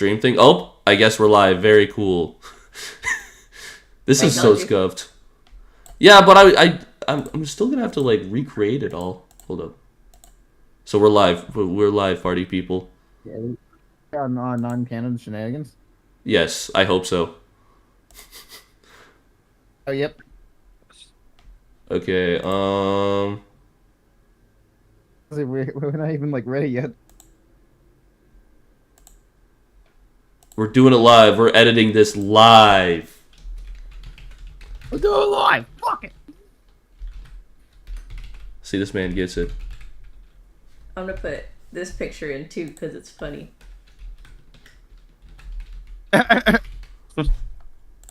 stream thing. Oh, I guess we're live. Very cool. This is so scuffed. Yeah, but I'm still gonna have to like recreate it all. Hold up. So we're live. We're live, party people. Yeah, non-canon shenanigans. Yes, I hope so. Oh, yep. Okay. We're not even like ready yet. We're doing it live. We're editing this live. We're doing live. Fuck it. See, this man gets it. I'm gonna put this picture in too because it's funny. Why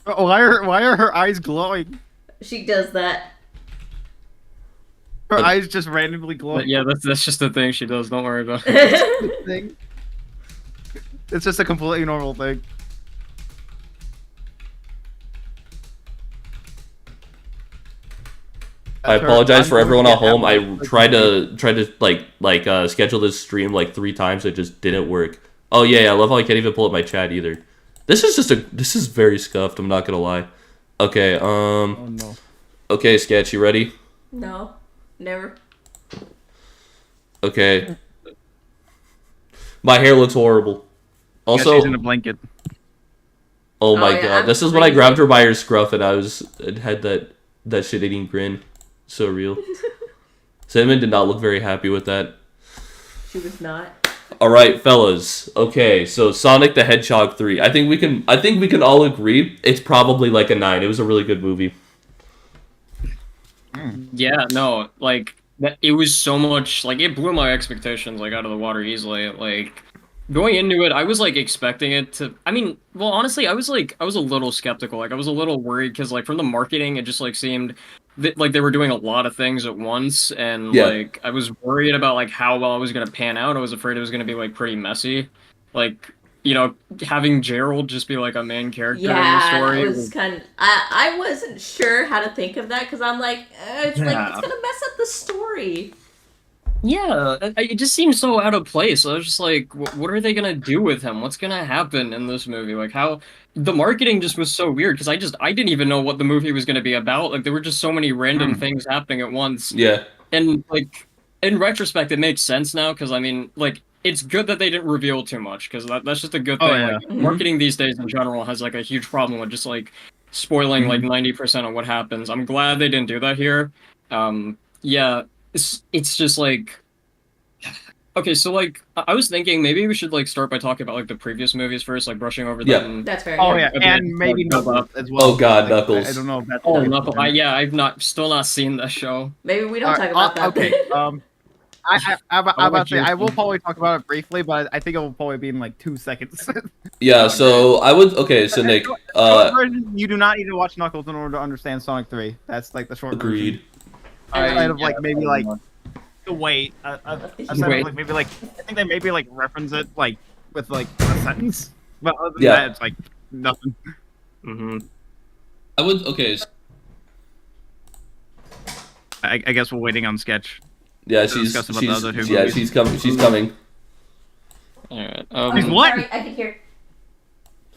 are her eyes glowing? She does that. Her eyes just randomly glowing. But yeah, that's just the thing she does. Don't worry about it. Thing. It's just a completely normal thing. I apologize for everyone at home. I tried to like schedule this stream like 3 times. It just didn't work. Oh yeah, I love how I can't even pull up my chat either. This is very scuffed. I'm not gonna lie. Okay, Oh, no. Okay, Sketch, you ready? No, never. Okay. My hair looks horrible. Also, she's in a blanket. oh my yeah, god, I'm this is when I freezing. grabbed her by her scruff and it had that shit-eating grin. So real. Cinnamon did not look very happy with that. She was not. All right, fellas. Okay, so Sonic the Hedgehog 3. I think we can all agree it's probably like a 9. It was a really good movie. Yeah, no, like it was so much like it blew my expectations like out of the water easily. Like going into it, I was like expecting it to. I mean, well, honestly, I was a little skeptical. Like I was a little worried because like from the marketing, it just like seemed like they were doing a lot of things at once, and Yeah. like I was worried about like how well it was gonna pan out. I was afraid it was gonna be like pretty messy, like. You know, having Gerald just be like a main character in the Yeah, story it was kind of. I wasn't sure how to think of that because I'm like, it's like it's gonna mess up the story. Yeah, it just seems so out of place. I was just like, what are they gonna do with him? What's gonna happen in this movie? Like, how the marketing just was so weird because I didn't even know what the movie was gonna be about. Like, there were just so many random things happening at once. Yeah. And like, in retrospect, it makes sense now because I mean, like, it's good that they didn't reveal too much because that's just a good thing. yeah. Like, marketing these days in general has like a huge problem with just like spoiling like 90% of what happens. I'm glad they didn't do that here. Yeah. It's just like okay, so like I was thinking maybe we should like start by talking about like the previous movies first, like brushing over Yeah. them. That's fair. Oh yeah, Okay, and maybe build Knuckles up. as well. Oh god, Like, Knuckles. I don't know if that's. Oh, Knuckles! I've still not seen that show. Maybe we don't talk about that. Okay. I'm about to say I will Jason. probably talk about it briefly, but I think it will probably be in like 2 seconds. Yeah, so I would so Nick, Short version, you do not need to watch Knuckles in order to understand Sonic 3. That's like the short agreed. version. Outside of like maybe like wait, aside of like maybe like I think they maybe like reference it like with like a sentence, but other than Yeah. that, it's like nothing. I would I guess we're waiting on Sketch. Yeah, discuss about the other two movies. she's coming. She's coming. Alright. He's what? Sorry, I can hear.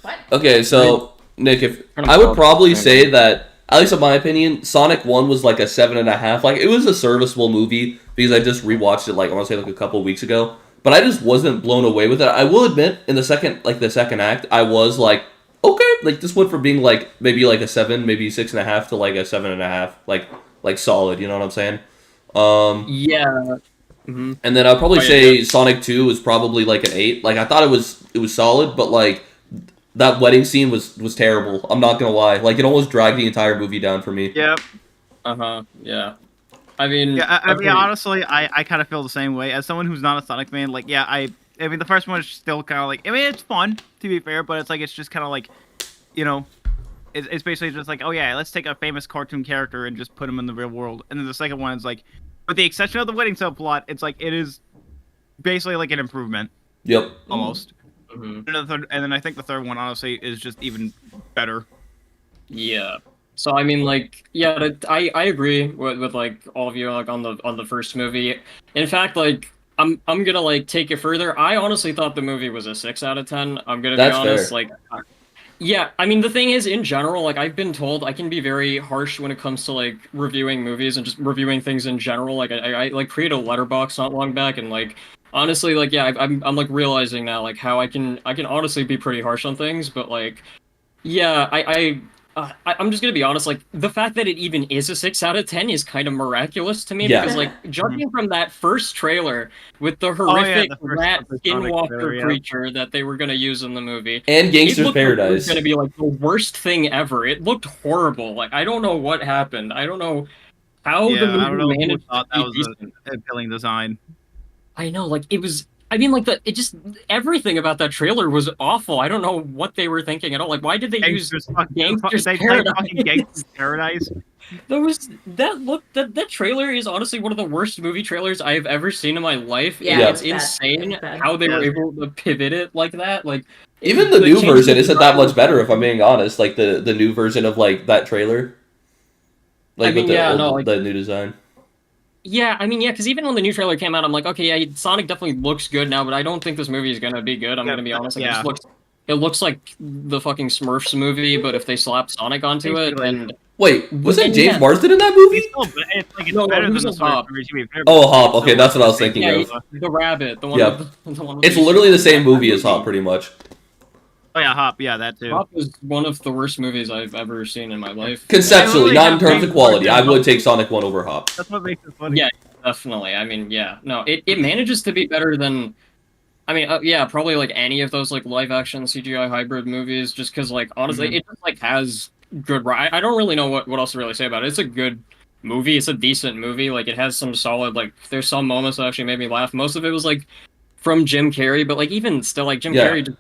What? Okay, so Nick, if I would probably say that, at least in my opinion, Sonic 1 was like a 7.5. Like, it was a serviceable movie because I just rewatched it, like, I want to say, like, a couple weeks ago. But I just wasn't blown away with it. I will admit, in the second act, I was like, okay, like, this went from being, like, maybe, like, a 7, maybe 6.5 to, like, a 7.5. Like, solid, you know what I'm saying? Yeah. And then I'd probably say Sonic 2 was probably, like, an 8. Like, I thought it was solid, but, like, that wedding scene was terrible. I'm not gonna lie. Like, it almost dragged the entire movie down for me. Yep. Yeah. I mean, Yeah, I mean, honestly, I kind of feel the same way. As someone who's not a Sonic fan, like, yeah, I mean, the first one is still kind of like, I mean, it's fun, to be fair, but it's like, it's just kind of like, you know, it's basically just like, oh yeah, let's take a famous cartoon character and just put him in the real world. And then the second one is like, with the exception of the wedding subplot, it's like, it is basically like an improvement. Yep. Almost. And then I think the third one, honestly, is just even better. Yeah. So I mean, like, yeah, I agree with like all of you like on the first movie. In fact, like I'm gonna like take it further. I honestly thought the movie was a 6 out of 10. I'm gonna be That's honest. fair. Like, yeah, I mean the thing is, in general, like I've been told I can be very harsh when it comes to like reviewing movies and just reviewing things in general. Like I like created a letterbox not long back, and like honestly, like yeah, I'm like realizing now like how I can honestly be pretty harsh on things, but like yeah, I'm just gonna be honest. Like the fact that it even is a 6 out of 10 is kind of miraculous to me Yeah. because, like, judging from that first trailer with the Oh yeah, horrific the first rat Sonic trailer, skinwalker yeah. creature that they were gonna use in the movie, And it Gangster's looked like it was Paradise. gonna be like the worst thing ever. It looked horrible. Like I don't know what happened. I don't know how the Yeah, I don't movie know who managed thought to that be was decent. a appealing design. I know, like it was. I mean, like it just everything about that trailer was awful. I don't know what they were thinking at all. Like, why did they use Gangster's They Paradise? fucking Gangster's Paradise. That trailer is honestly one of the worst movie trailers I've ever seen in my life. Yeah, It's it's bad. insane It's bad. how they were Yes. able to pivot it like that. Like Even the like, new changing version the isn't that design- much better, if I'm being honest. Like the new version of like that trailer, like I mean, with the yeah, old, no, like- the new design. Yeah, I mean, yeah, because even when the new trailer came out, I'm like, okay, yeah, Sonic definitely looks good now, but I don't think this movie is gonna be good. I'm Yeah, gonna be honest. Like, yeah. it looks like the fucking Smurfs movie, but if they slap Sonic onto it, Basically. and Wait, wasn't And James yeah. Marsden in that movie? It's still, it's like it's No, better than who's the a Sonic Hop? movies we've ever Oh, Hop. seen. Okay, that's what I was thinking yeah, of. the rabbit, the one Yeah. with the one with It's the- literally the same movie as Hop, pretty much. Oh yeah, Hop. Yeah, that too. Hop is one of the worst movies I've ever seen in my life. Conceptually, really not in have terms of James quality. I Marsden. would take Sonic 1 over Hop. That's what makes it funny. Yeah, definitely. I mean, yeah, no, it manages to be better than. I mean, yeah, probably like any of those like live action CGI hybrid movies, just because like honestly, it just like has good. I don't really know what else to really say about it. It's a good movie. It's a decent movie. Like it has some solid like. There's some moments that actually made me laugh. Most of it was like from Jim Carrey, but like even still, like Jim Yeah. Carrey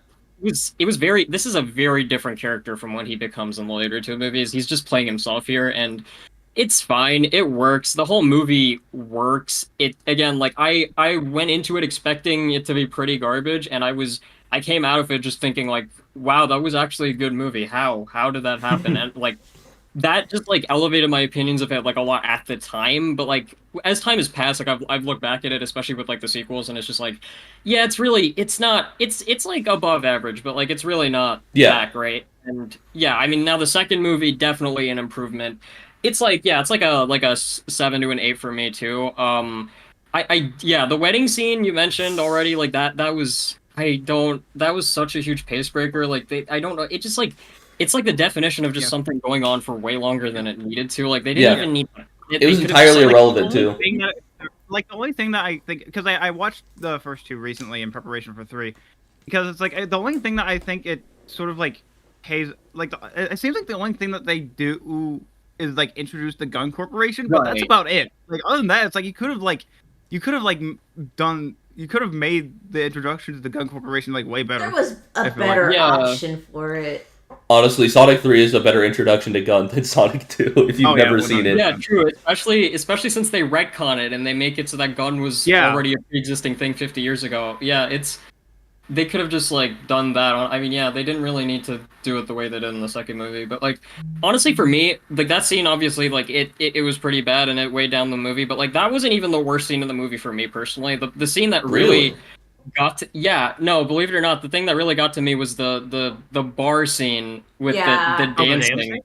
it was very. This is a very different character from what he becomes in the later two movies. He's just playing himself here, and it's fine. It works. The whole movie works. It again, like I went into it expecting it to be pretty garbage, and I came out of it just thinking like, wow, that was actually a good movie. How did that happen? And like that just like elevated my opinions of it like a lot at the time. But like as time has passed, like I've looked back at it, especially with like the sequels, and it's just like, yeah, it's not it's like above average, but like it's really not Yeah. that great. And yeah, I mean now the second movie definitely an improvement. It's like yeah, it's like a 7 to an 8 for me too. Yeah, the wedding scene you mentioned already, like that was that was such a huge pace breaker. Like I don't know, it just like it's like the definition of just Yeah. something going on for way longer than it needed to. Like they didn't Yeah. even need. It was they could've entirely just, like, irrelevant The only too. thing like the only thing that I think, because I watched the first two recently in preparation for three, because it's like the only thing that I think it sort of like pays like it seems like the only thing that they do is like introduce the gun corporation, but that's Right. about it. Like other than that, it's like you could have made the introduction to the gun corporation like way better. There was a I feel like- better Yeah. option for it. Honestly, Sonic 3 is a better introduction to gun than Sonic 2, if you've Oh, yeah, never seen it. Yeah, true. Especially since they retcon it and they make it so that gun was Yeah. already a pre-existing thing 50 years ago. Yeah, they could have just like done that. I mean, yeah, they didn't really need to do it the way they did in the second movie. But like, honestly, for me, like that scene, obviously, like it was pretty bad and it weighed down the movie. But like that wasn't even the worst scene in the movie for me personally. The scene that really got to, yeah, no, believe it or not, the thing that really got to me was the bar scene with Yeah. the Oh, the dancing. dancing?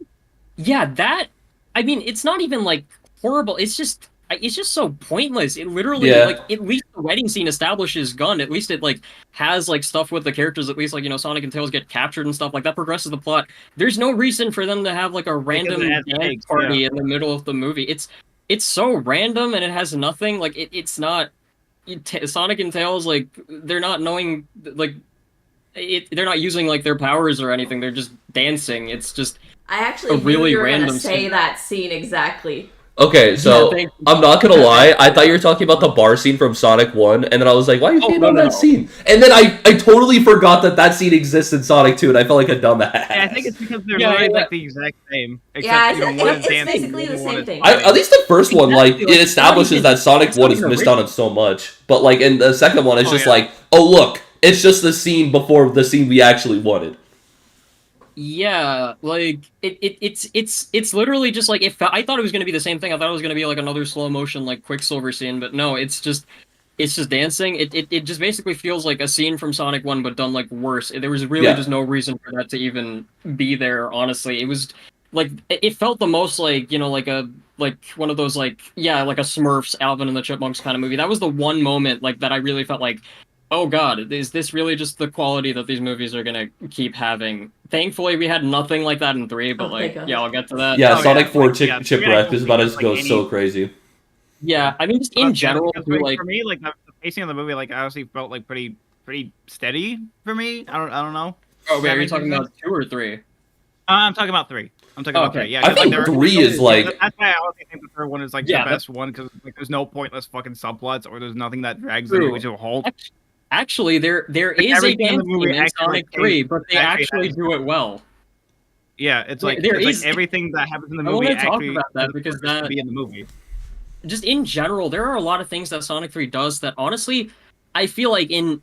Yeah, that. I mean, it's not even like horrible. It's just so pointless. It literally Yeah. like at least the wedding scene establishes gun. At least it like has like stuff with the characters. At least like Sonic and Tails get captured and stuff like that progresses the plot. There's no reason for them to have like a random it has dance stakes, party yeah. in the middle of the movie. It's so random and it has nothing. Like it's not. Sonic and Tails like they're not knowing like they're not using like their powers or anything. They're just dancing. It's just I actually A really knew you were gonna random say scene. that scene exactly. Okay, so Yeah, thank you. I'm not gonna lie, I thought you were talking about the bar scene from Sonic 1, and then I was like, why are you Oh, hating no, on no, that no. scene? And then I totally forgot that scene exists in Sonic 2, and I felt like a dumbass. Yeah, I think it's because they're Yeah, literally yeah. like the exact same. Except, Yeah, one is it's dancing, basically the one same is thing. fighting. At least the first one, like, Exactly, it like, establishes it's not that Sonic even- 1 it's is not missed even out on so much. But, like, in the second one, it's Oh, just yeah. like, oh, look, it's just the scene before the scene we actually wanted. Yeah, like it's literally just like I thought it was gonna be the same thing. I thought it was gonna be like another slow motion like Quicksilver scene, but no, it's just it's just dancing. It just basically feels like a scene from Sonic 1, but done like worse. There was really just no reason for that to even be there. Honestly, it was like it felt the most like like one of those like like a Smurfs, Alvin and the Chipmunks kind of movie. That was the one moment like that I really felt like, oh god, is this really just the quality that these movies are gonna keep having? Thankfully, we had nothing like that in 3, but I'll get to that. Yeah, Sonic 4 Chipwreck is about to go so crazy. Yeah, I mean, just in general, for me, like the pacing of the movie, like I honestly felt like pretty steady for me. I don't know. Oh wait, are you talking about 2 or 3? I'm talking about 3. I'm talking about 3. Yeah, I think 3 is like. That's why I honestly think the third one is like the best one because like there's no pointless fucking subplots or there's nothing that drags the movie to a halt. Actually, there is a dance movie in Sonic 3, but they actually do it well. Yeah, it's like everything that happens in the movie. I want to talk about that because that be in the movie. Just in general, there are a lot of things that Sonic 3 does that honestly, I feel like in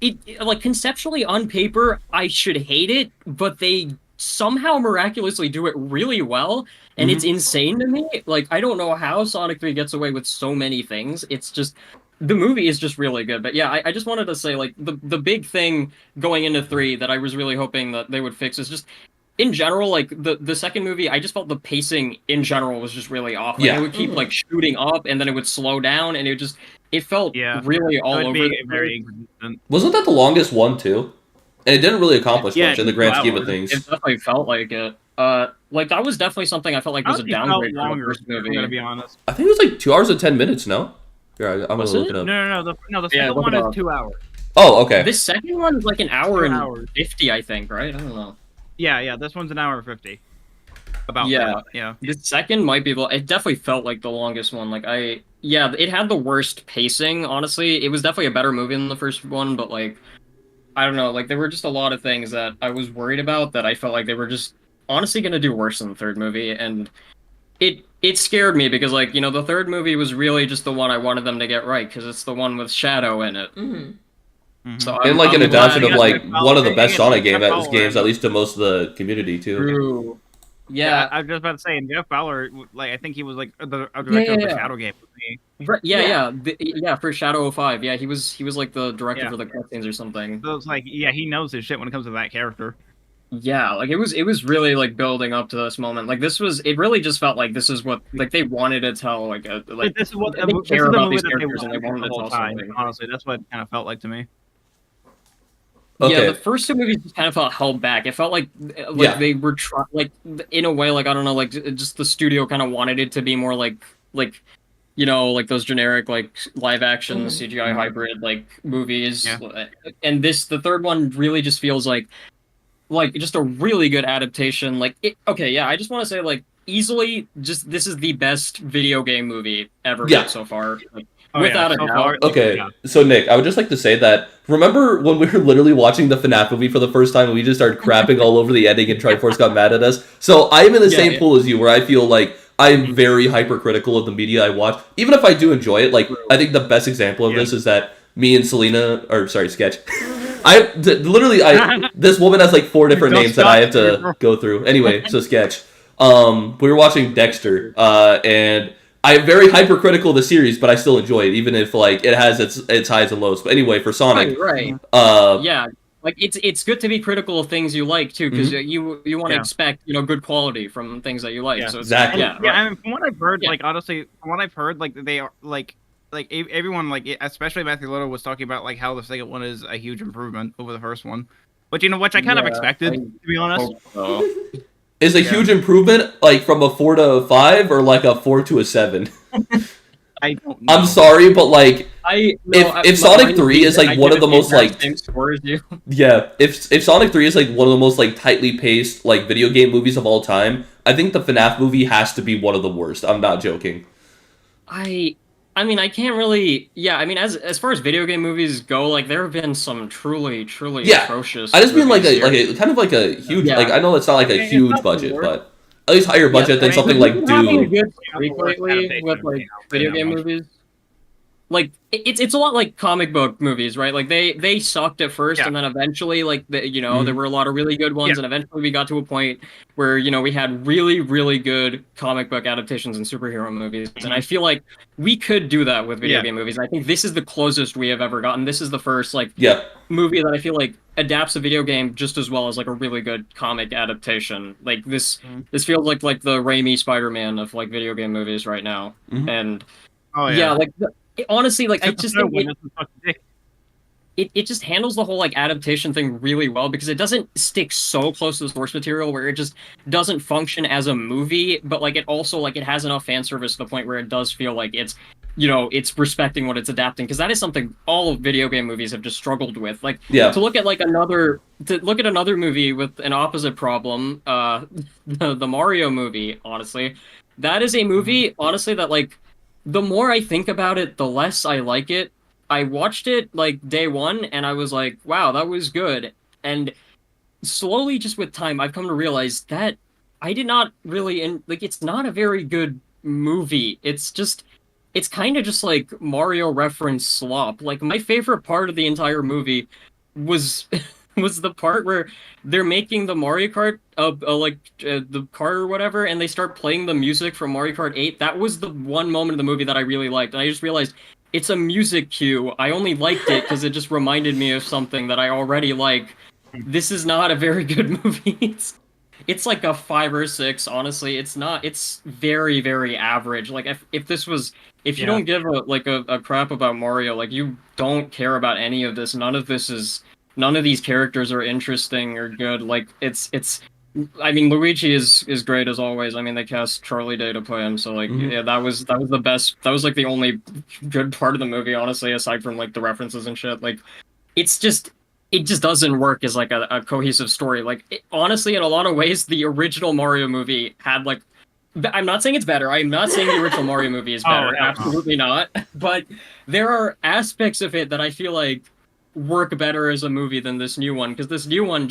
it like conceptually on paper, I should hate it, but they somehow miraculously do it really well, and it's insane to me. Like I don't know how Sonic 3 gets away with so many things. It's just the movie is just really good. But yeah, I just wanted to say like the big thing going into 3 that I was really hoping that they would fix is just in general, like the second movie, I just felt the pacing in general was just really off. Like, it would keep like shooting up, and then it would slow down, and it felt really all over. Very inconsistent. Wasn't that the longest one too? And it didn't really accomplish much in the grand scheme of things. It definitely felt like it. Like that was definitely something I felt like was a downgrade from the first movie. I'm gonna be honest. I think it was like 2 hours and 10 minutes. No, here I'm gonna look it up. No. The second one is 2 hours. Oh, okay. This second one is like an hour and 50, I think. Right? I don't know. Yeah, this one's an hour and 50. About yeah. The second might be it definitely felt like the longest one. Like it had the worst pacing, honestly. It was definitely a better movie than the first one, but like I don't know, like there were just a lot of things that I was worried about that I felt like they were just honestly going to do worse than the third movie, and it scared me because like, you know, the third movie was really just the one I wanted them to get right because it's the one with Shadow in it. So and like an adaptation of like one of the best Sonic games, at least to most of the community too. True. Yeah, I was just about to say, and Jeff Fowler, like I think he was like a director of the Shadow game. For Shadow 05. Yeah, he was like the director for the cutscenes or something. So it's like, he knows his shit when it comes to that character. Yeah, like it was really like building up to this moment. Like it really just felt like this is what like they wanted to tell like this is what they care about these characters and they wanted to tell something. Honestly, that's what it kind of felt like to me. Okay. Yeah, the first 2 movies just kind of felt held back. It felt like they were like in a way, like I don't know, like just the studio kind of wanted it to be more like you know, like those generic like live action CGI hybrid like movies. Yeah. And the third one really just feels like just a really good adaptation. Like I just want to say like easily just this is the best video game movie ever made so far. Like, without a doubt. Okay, so Nick, I would just like to say that, remember when we were literally watching the FNAF movie for the first time and we just started crapping all over the ending and Triforce got mad at us? So I'm in the same pool as you, where I feel like I'm very hypercritical of the media I watch. Even if I do enjoy it, like, I think the best example of this is that me and Sketch, this woman has like 4 different names that I have to go through. Anyway, so Sketch. We were watching Dexter, and I'm very hypercritical of the series, but I still enjoy it, even if like it has its highs and lows. But anyway, for Sonic, like it's good to be critical of things you like too, because you want to expect good quality from things that you like. Yeah. So exactly. I mean, from what I've heard, like honestly, from what I've heard, like they are like everyone, like especially Matthew Little was talking about like how the second one is a huge improvement over the first one, but which I kind of expected, to be honest. Is a huge improvement like from a 4 to a 5 or like a 4 to a 7? I don't know. I'm sorry, but like if Sonic 3 is like one of the most like if Sonic 3 is like one of the most like tightly paced like video game movies of all time, I think the FNAF movie has to be one of the worst. I'm not joking. I mean, I can't really. Yeah, I mean, as far as video game movies go, like there have been some truly atrocious. I just mean like a kind of like a huge like I know it's not like a huge budget, but at least higher budget than something like Doom. Good lately with like video game movies. it's a lot like comic book movies, right? Like they sucked at first, and then eventually, like there were a lot of really good ones, and eventually we got to a point where we had really really good comic book adaptations and superhero movies, and I feel like we could do that with video game movies. I think this is the closest we have ever gotten. This is the first movie that I feel like adapts a video game just as well as like a really good comic adaptation. Like this feels like the Raimi Spider-Man of like video game movies right now, and like. Honestly, like I just think it just handles the whole like adaptation thing really well because it doesn't stick so close to the source material where it just doesn't function as a movie, but like it also like it has enough fan service to the point where it does feel like it's it's respecting what it's adapting, because that is something all of video game movies have just struggled with. Like to look at another movie with an opposite problem, the Mario movie, honestly, that is a movie honestly that like the more I think about it, the less I like it. I watched it like day one and I was like, wow, that was good. And slowly, just with time, I've come to realize that I did not really, it's not a very good movie. It's kind of just like Mario reference slop. Like, my favorite part of the entire movie was was the part where they're making the Mario Kart the cart or whatever, and they start playing the music from Mario Kart 8. That was the one moment of the movie that I really liked, and I just realized it's a music cue. I only liked it because it just reminded me of something that I already like. This is not a very good movie. It's like a 5 or 6, honestly. It's not. It's very, very average. Like if you don't give a crap about Mario, like you don't care about any of this. None of these characters are interesting or good. Like it's. I mean, Luigi is great as always. I mean, they cast Charlie Day to play him, so like that was the best. That was like the only good part of the movie, honestly, aside from like the references and shit. Like it just doesn't work as like a cohesive story. Like honestly, in a lot of ways, the original Mario movie had like. I'm not saying it's better. I'm not saying the original Mario movie is better. Absolutely not. But there are aspects of it that I feel like work better as a movie than this new one, because this new one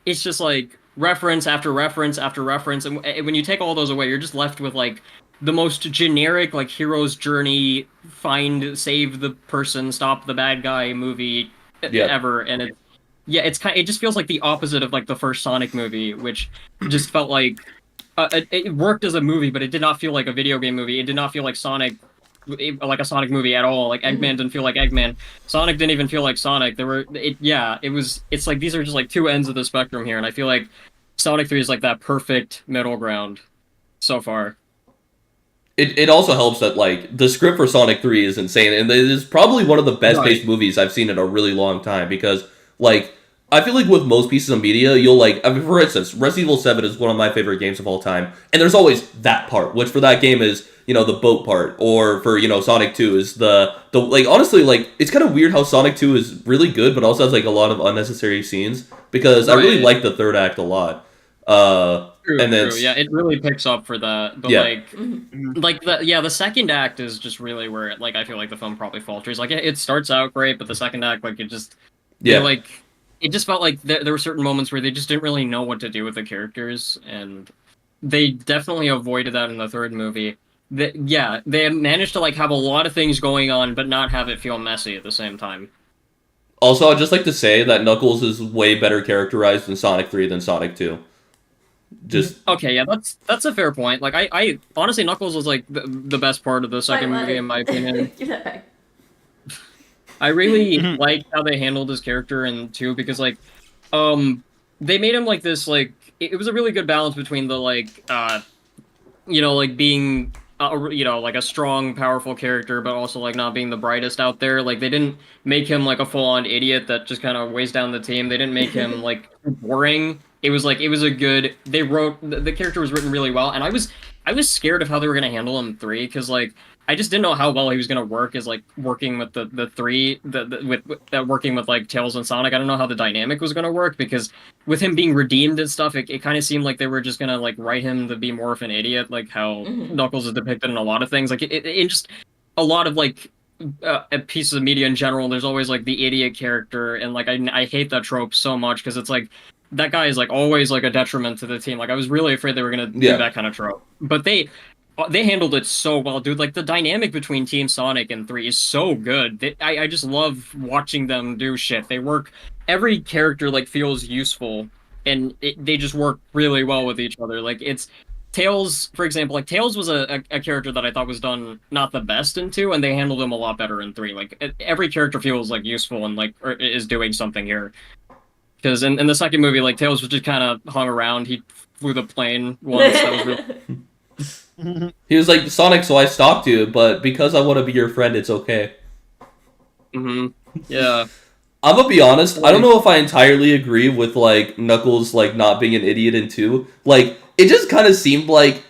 it's just like reference after reference after reference, and when you take all those away, you're just left with like the most generic like hero's journey, save the person, stop the bad guy movie ever. And it just feels like the opposite of like the first Sonic movie, which just felt like it worked as a movie, but it did not feel like a video game movie. It did not feel like like a Sonic movie at all. Like Eggman didn't feel like Eggman. Sonic didn't even feel like Sonic. It's like these are just like two ends of the spectrum here, and I feel like Sonic 3 is like that perfect middle ground so far. It also helps that like the script for Sonic 3 is insane, and it is probably one of the best paced movies I've seen in a really long time, because like I feel like with most pieces of media, you'll like, I mean, for instance, Resident Evil 7 is one of my favorite games of all time, and there's always that part, which for that game is, the boat part, or for, Sonic 2 is the like, honestly, like, it's kind of weird how Sonic 2 is really good, but also has, like, a lot of unnecessary scenes, because I really like the third act a lot. True. Yeah, it really picks up for that, but the second act is just really where it, like, I feel like the film probably falters. Like, it starts out great, but the second act, like, it just, it just felt like there were certain moments where they just didn't really know what to do with the characters, and they definitely avoided that in the third movie. They managed to like have a lot of things going on, but not have it feel messy at the same time. Also, I'd just like to say that Knuckles is way better characterized in Sonic 3 than Sonic 2. Okay, yeah, that's a fair point. Like, I honestly, Knuckles was like the best part of the second movie, in my opinion. Give that back. I really liked how they handled his character in 2, because like, they made him like this, like, it was a really good balance between the like, like being, like a strong, powerful character, but also like not being the brightest out there. Like, they didn't make him like a full-on idiot that just kind of weighs down the team. They didn't make him like boring. It was a good. They wrote the character was written really well, and I was scared of how they were gonna handle him in 3, because like I just didn't know how well he was gonna work as like working with the three working with like Tails and Sonic. I don't know how the dynamic was gonna work, because with him being redeemed and stuff, it kind of seemed like they were just gonna like write him to be more of an idiot, like how Knuckles is depicted in a lot of things. Like it just a lot of like pieces of media in general. There's always like the idiot character, and like I hate that trope so much, because it's like that guy is like always like a detriment to the team. Like I was really afraid they were gonna do that kind of trope, but they They handled it so well, dude. Like, the dynamic between Team Sonic and 3 is so good. I just love watching them do shit. They work, every character, like, feels useful, and they just work really well with each other. Like, it's, Tails, for example, like, Tails was a character that I thought was done not the best in 2, and they handled him a lot better in 3. Like, every character feels, like, useful and, like, or is doing something here. Because in the second movie, like, Tails was just kind of hung around. He flew the plane once. That was really... He was like, Sonic, so I stalked you, but because I want to be your friend, it's okay. Yeah. I'm gonna be honest, I don't know if I entirely agree with, like, Knuckles, like, not being an idiot in 2. Like, it just kind of seemed like,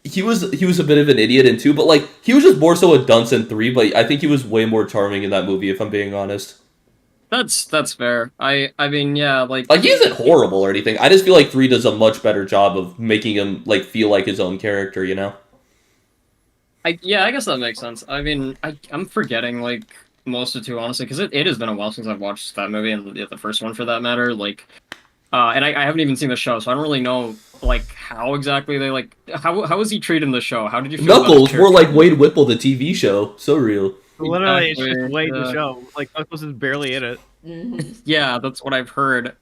he was a bit of an idiot in 2, but, like, he was just more so a dunce in 3, but I think he was way more charming in that movie, if I'm being honest. That's fair. I mean, yeah, like he isn't horrible or anything. I just feel like 3 does a much better job of making him, like, feel like his own character, you know? I guess that makes sense. I mean, I'm forgetting, like, most of 2, honestly, because it has been a while since I've watched that movie, and the first one for that matter. Like, and I haven't even seen the show, so I don't really know, like, how exactly they, like, how was he treated in the show? How did you feel Knuckles, more like Wade Whipple, the TV show. So real. Literally, Exactly, it's just Wade the show. Like, Knuckles is barely in it. Yeah, that's what I've heard.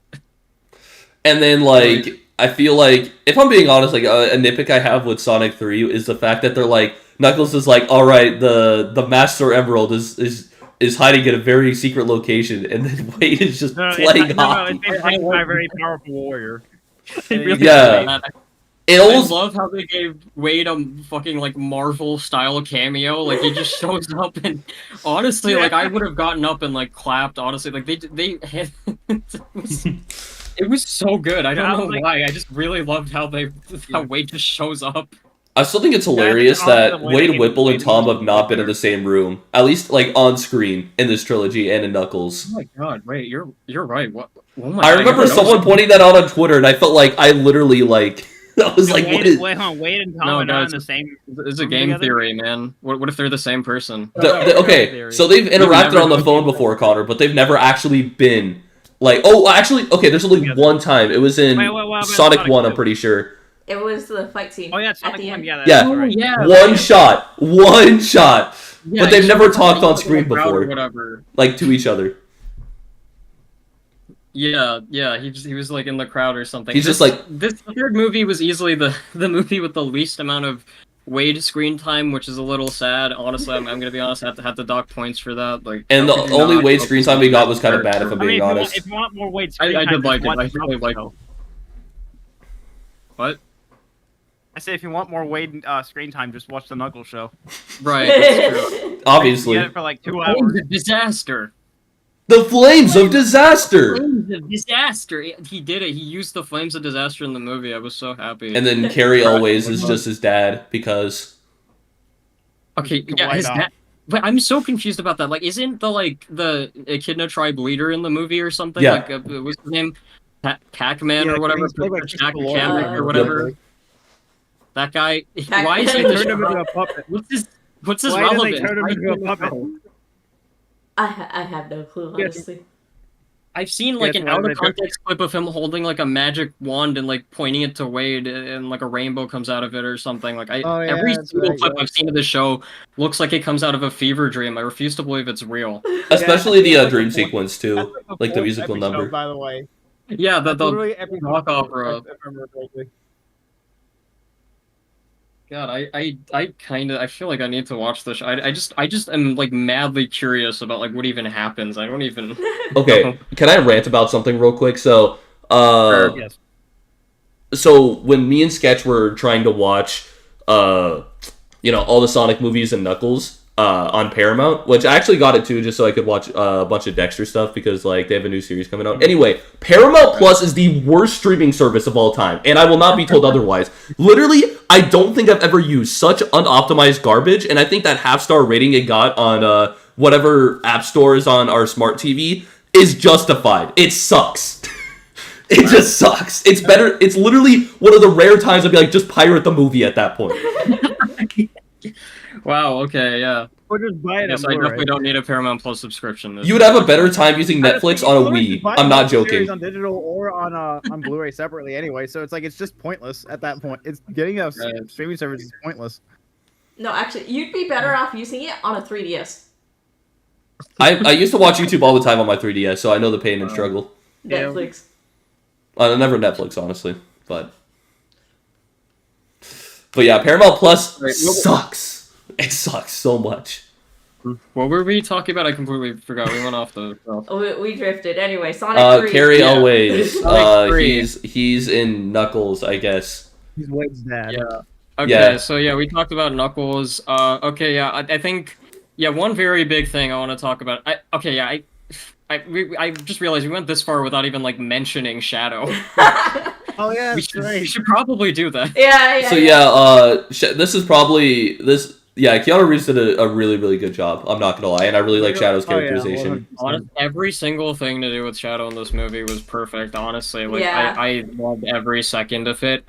And then, like, I feel like, if I'm being honest, like, a nitpick I have with Sonic 3 is the fact that they're like, Knuckles is like, alright, the Master Emerald is hiding in a very secret location, and then Wade is just playing hockey. It's basically a very powerful warrior. Yeah. I love how they gave Wade a fucking, like, Marvel-style cameo. Like, he just shows up, and honestly, like, I would have gotten up and, like, clapped, honestly. Like, they had... it was so good. I don't know why. I just really loved how Wade just shows up. I still think it's hilarious that Wade Whipple and Tom have not been in the same room, at least, like, on screen in this trilogy and in Knuckles. Oh my god, wait, you're right. What? Oh my I remember someone pointing that out on Twitter, and I felt like I literally, like... I was like, Wade and Tom are not in the same. It's a game theory, man. What if they're the same person? Okay, so they've interacted on the phone before, Connor, but they've never actually been like. Oh, actually, okay. There's only one time. It was in Sonic 1. I'm pretty sure. It was the fight scene. Oh yeah, at the end. Yeah. One shot. Yeah, but they've never talked on screen before, whatever. like to each other. Yeah, he was like in the crowd or something. He's just like, this third movie was easily the movie with the least amount of Wade screen time, which is a little sad. Honestly, I'm gonna be honest. I have to dock points for that. Like, and the only Wade screen time we got was kind of bad, if I'm being honest. If you want more Wade screen time, I did like it. I really like it. What? I say if you want more Wade screen time, just watch the Knuckles show. Right. That's true. Obviously. You get it for like 2 hours. Disaster. The Flames of Disaster! Flames of Disaster! He did it. He used the Flames of Disaster in the movie. I was so happy. And then Carrie always is just his dad, because... Okay, yeah, his dad... But I'm so confused about that. Like, isn't the Echidna tribe leader in the movie or something? Yeah. Like, what's his name? Pac-Man or whatever? Or whatever. That guy... Why is he turned him into a puppet? What's his Why relevance? did they turn him into a puppet? I have no clue, honestly. I've seen like an out of context clip of him holding like a magic wand and like pointing it to Wade, and like a rainbow comes out of it or something. Like every single clip I've seen of the show looks like it comes out of a fever dream. I refuse to believe it's real. Especially the dream sequence too, like the musical number. By the way. Yeah, the rock opera. God, I feel like I need to watch this. I just am like madly curious about like what even happens. I don't even. Okay, can I rant about something real quick? So, Yes. So when me and Sketch were trying to watch, all the Sonic movies and Knuckles, on Paramount, which I actually got it too, just so I could watch a bunch of Dexter stuff, because like they have a new series coming out. Anyway, Paramount Plus is the worst streaming service of all time, and I will not be told otherwise. Literally, I don't think I've ever used such unoptimized garbage, and I think that half-star rating it got on whatever app stores on our smart TV is justified. It sucks. It just sucks. It's better. It's literally one of the rare times I'd be like, just pirate the movie at that point. Wow. Okay. Yeah. Or just buy I it guess on I Blu-ray. definitely don't need a Paramount Plus subscription. You would have a better time using Netflix on a Wii. I'm not joking. On digital or on Blu-ray separately anyway, so it's like it's just pointless at that point. It's getting a streaming service is pointless. No, actually, you'd be better off using it on a 3DS. I used to watch YouTube all the time on my 3DS, so I know the pain and struggle. Netflix. Never Netflix, honestly, but yeah, Paramount Plus sucks. It sucks so much. What were we talking about? I completely forgot. We went off the. We drifted. Anyway, Sonic 3. Carrie Elways. Sonic 3. He's in Knuckles, I guess. He's Wade's dad. Yeah. Okay, so yeah, we talked about Knuckles. Okay, yeah, I think, yeah, one very big thing I want to talk about. I just realized we went this far without even like mentioning Shadow. Oh yeah, we should probably do that. Yeah. So this is probably this. Yeah, Keanu Reeves did a really, really good job. I'm not gonna lie, and I really like Shadow's characterization. Every single thing to do with Shadow in this movie was perfect. Honestly, like I loved every second of it.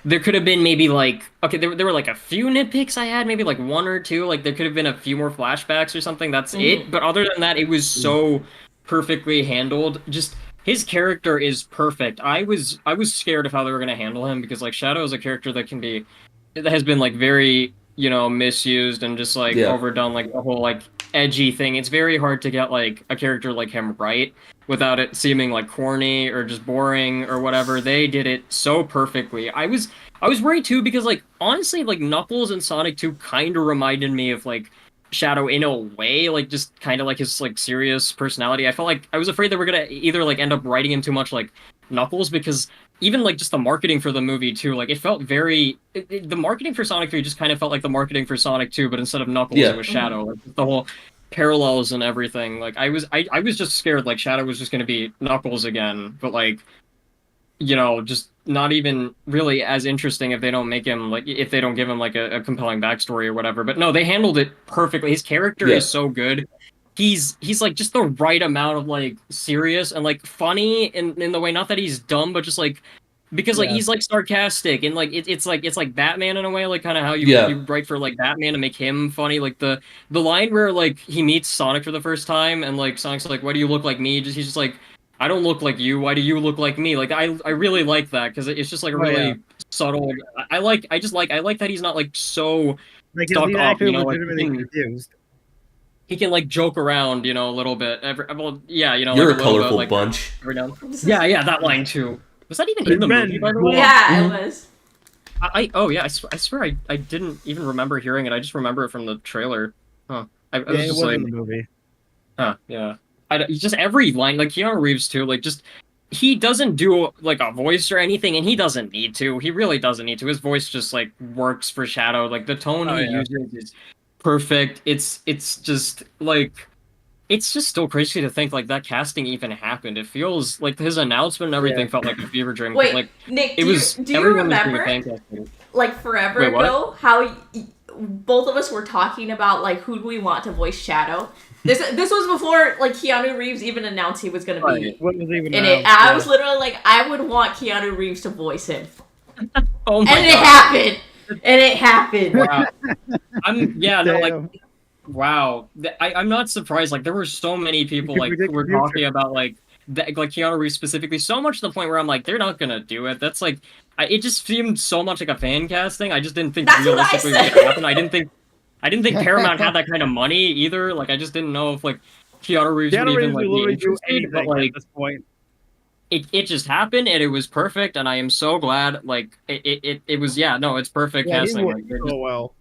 There could have been maybe like there were like a few nitpicks I had, maybe like one or two. Like there could have been a few more flashbacks or something. That's it. But other than that, it was so perfectly handled. Just his character is perfect. I was scared of how they were gonna handle him because like Shadow is a character that has been like very misused and just like overdone, like the whole like edgy thing. It's very hard to get like a character like him right without it seeming like corny or just boring or whatever. They did it so perfectly. I was worried too because like honestly like Knuckles and Sonic 2 kind of reminded me of like Shadow in a way, like just kind of like his like serious personality. I felt like I was afraid they were gonna either like end up writing him too much like Knuckles because even like just the marketing for the movie too, like it felt very the marketing for Sonic 3 just kind of felt like the marketing for Sonic 2, but instead of Knuckles it was Shadow. Like, the whole parallels and everything. Like I was just scared like Shadow was just gonna be Knuckles again, but like just not even really as interesting if they don't make him like if they don't give him like a compelling backstory or whatever. But no, they handled it perfectly. His character is so good. He's like just the right amount of like serious and like funny in the way, not that he's dumb, but just like because like he's like sarcastic and like it's like Batman in a way, like kind of how you write for like Batman to make him funny. Like the line where like he meets Sonic for the first time and like Sonic's like, why do you look like me? He's just like, I don't look like you. Why do you look like me? Like I really like that because it's just like a really subtle. I like that he's not like so like stuck up. Legitimately confused. He can like joke around, a little bit. You're like a colorful bit, like, bunch. Yeah, that line too. Was that even in the movie, by the way? Yeah, it was. I swear I didn't even remember hearing it. I just remember it from the trailer. Huh. It was in the movie. Huh. Yeah. Just every line, like Keanu Reeves too, like just he doesn't do like a voice or anything, and he doesn't need to. He really doesn't need to. His voice just like works for Shadow. Like the tone he uses is perfect. It's just like it's just still crazy to think like that casting even happened. It feels like his announcement and everything felt like a fever dream. Wait, like Nick, do you remember like forever ago how both of us were talking about like who do we want to voice Shadow? This was before like Keanu Reeves even announced he was going to be in it. And I was literally like, I would want Keanu Reeves to voice him. Oh my God. It happened. And it happened. Wow. Wow. I'm not surprised. Like there were so many people like who were talking about like Keanu Reeves specifically, so much to the point where I'm like, they're not gonna do it. That's like, it just seemed so much like a fan casting. I just didn't think realistically it was gonna happen. I didn't think Paramount had that kind of money either. Like I just didn't know if like Keanu Reeves would even like be interested. But like at this point, it just happened and it was perfect. And I am so glad. Like it was it's perfect casting. Like, so well.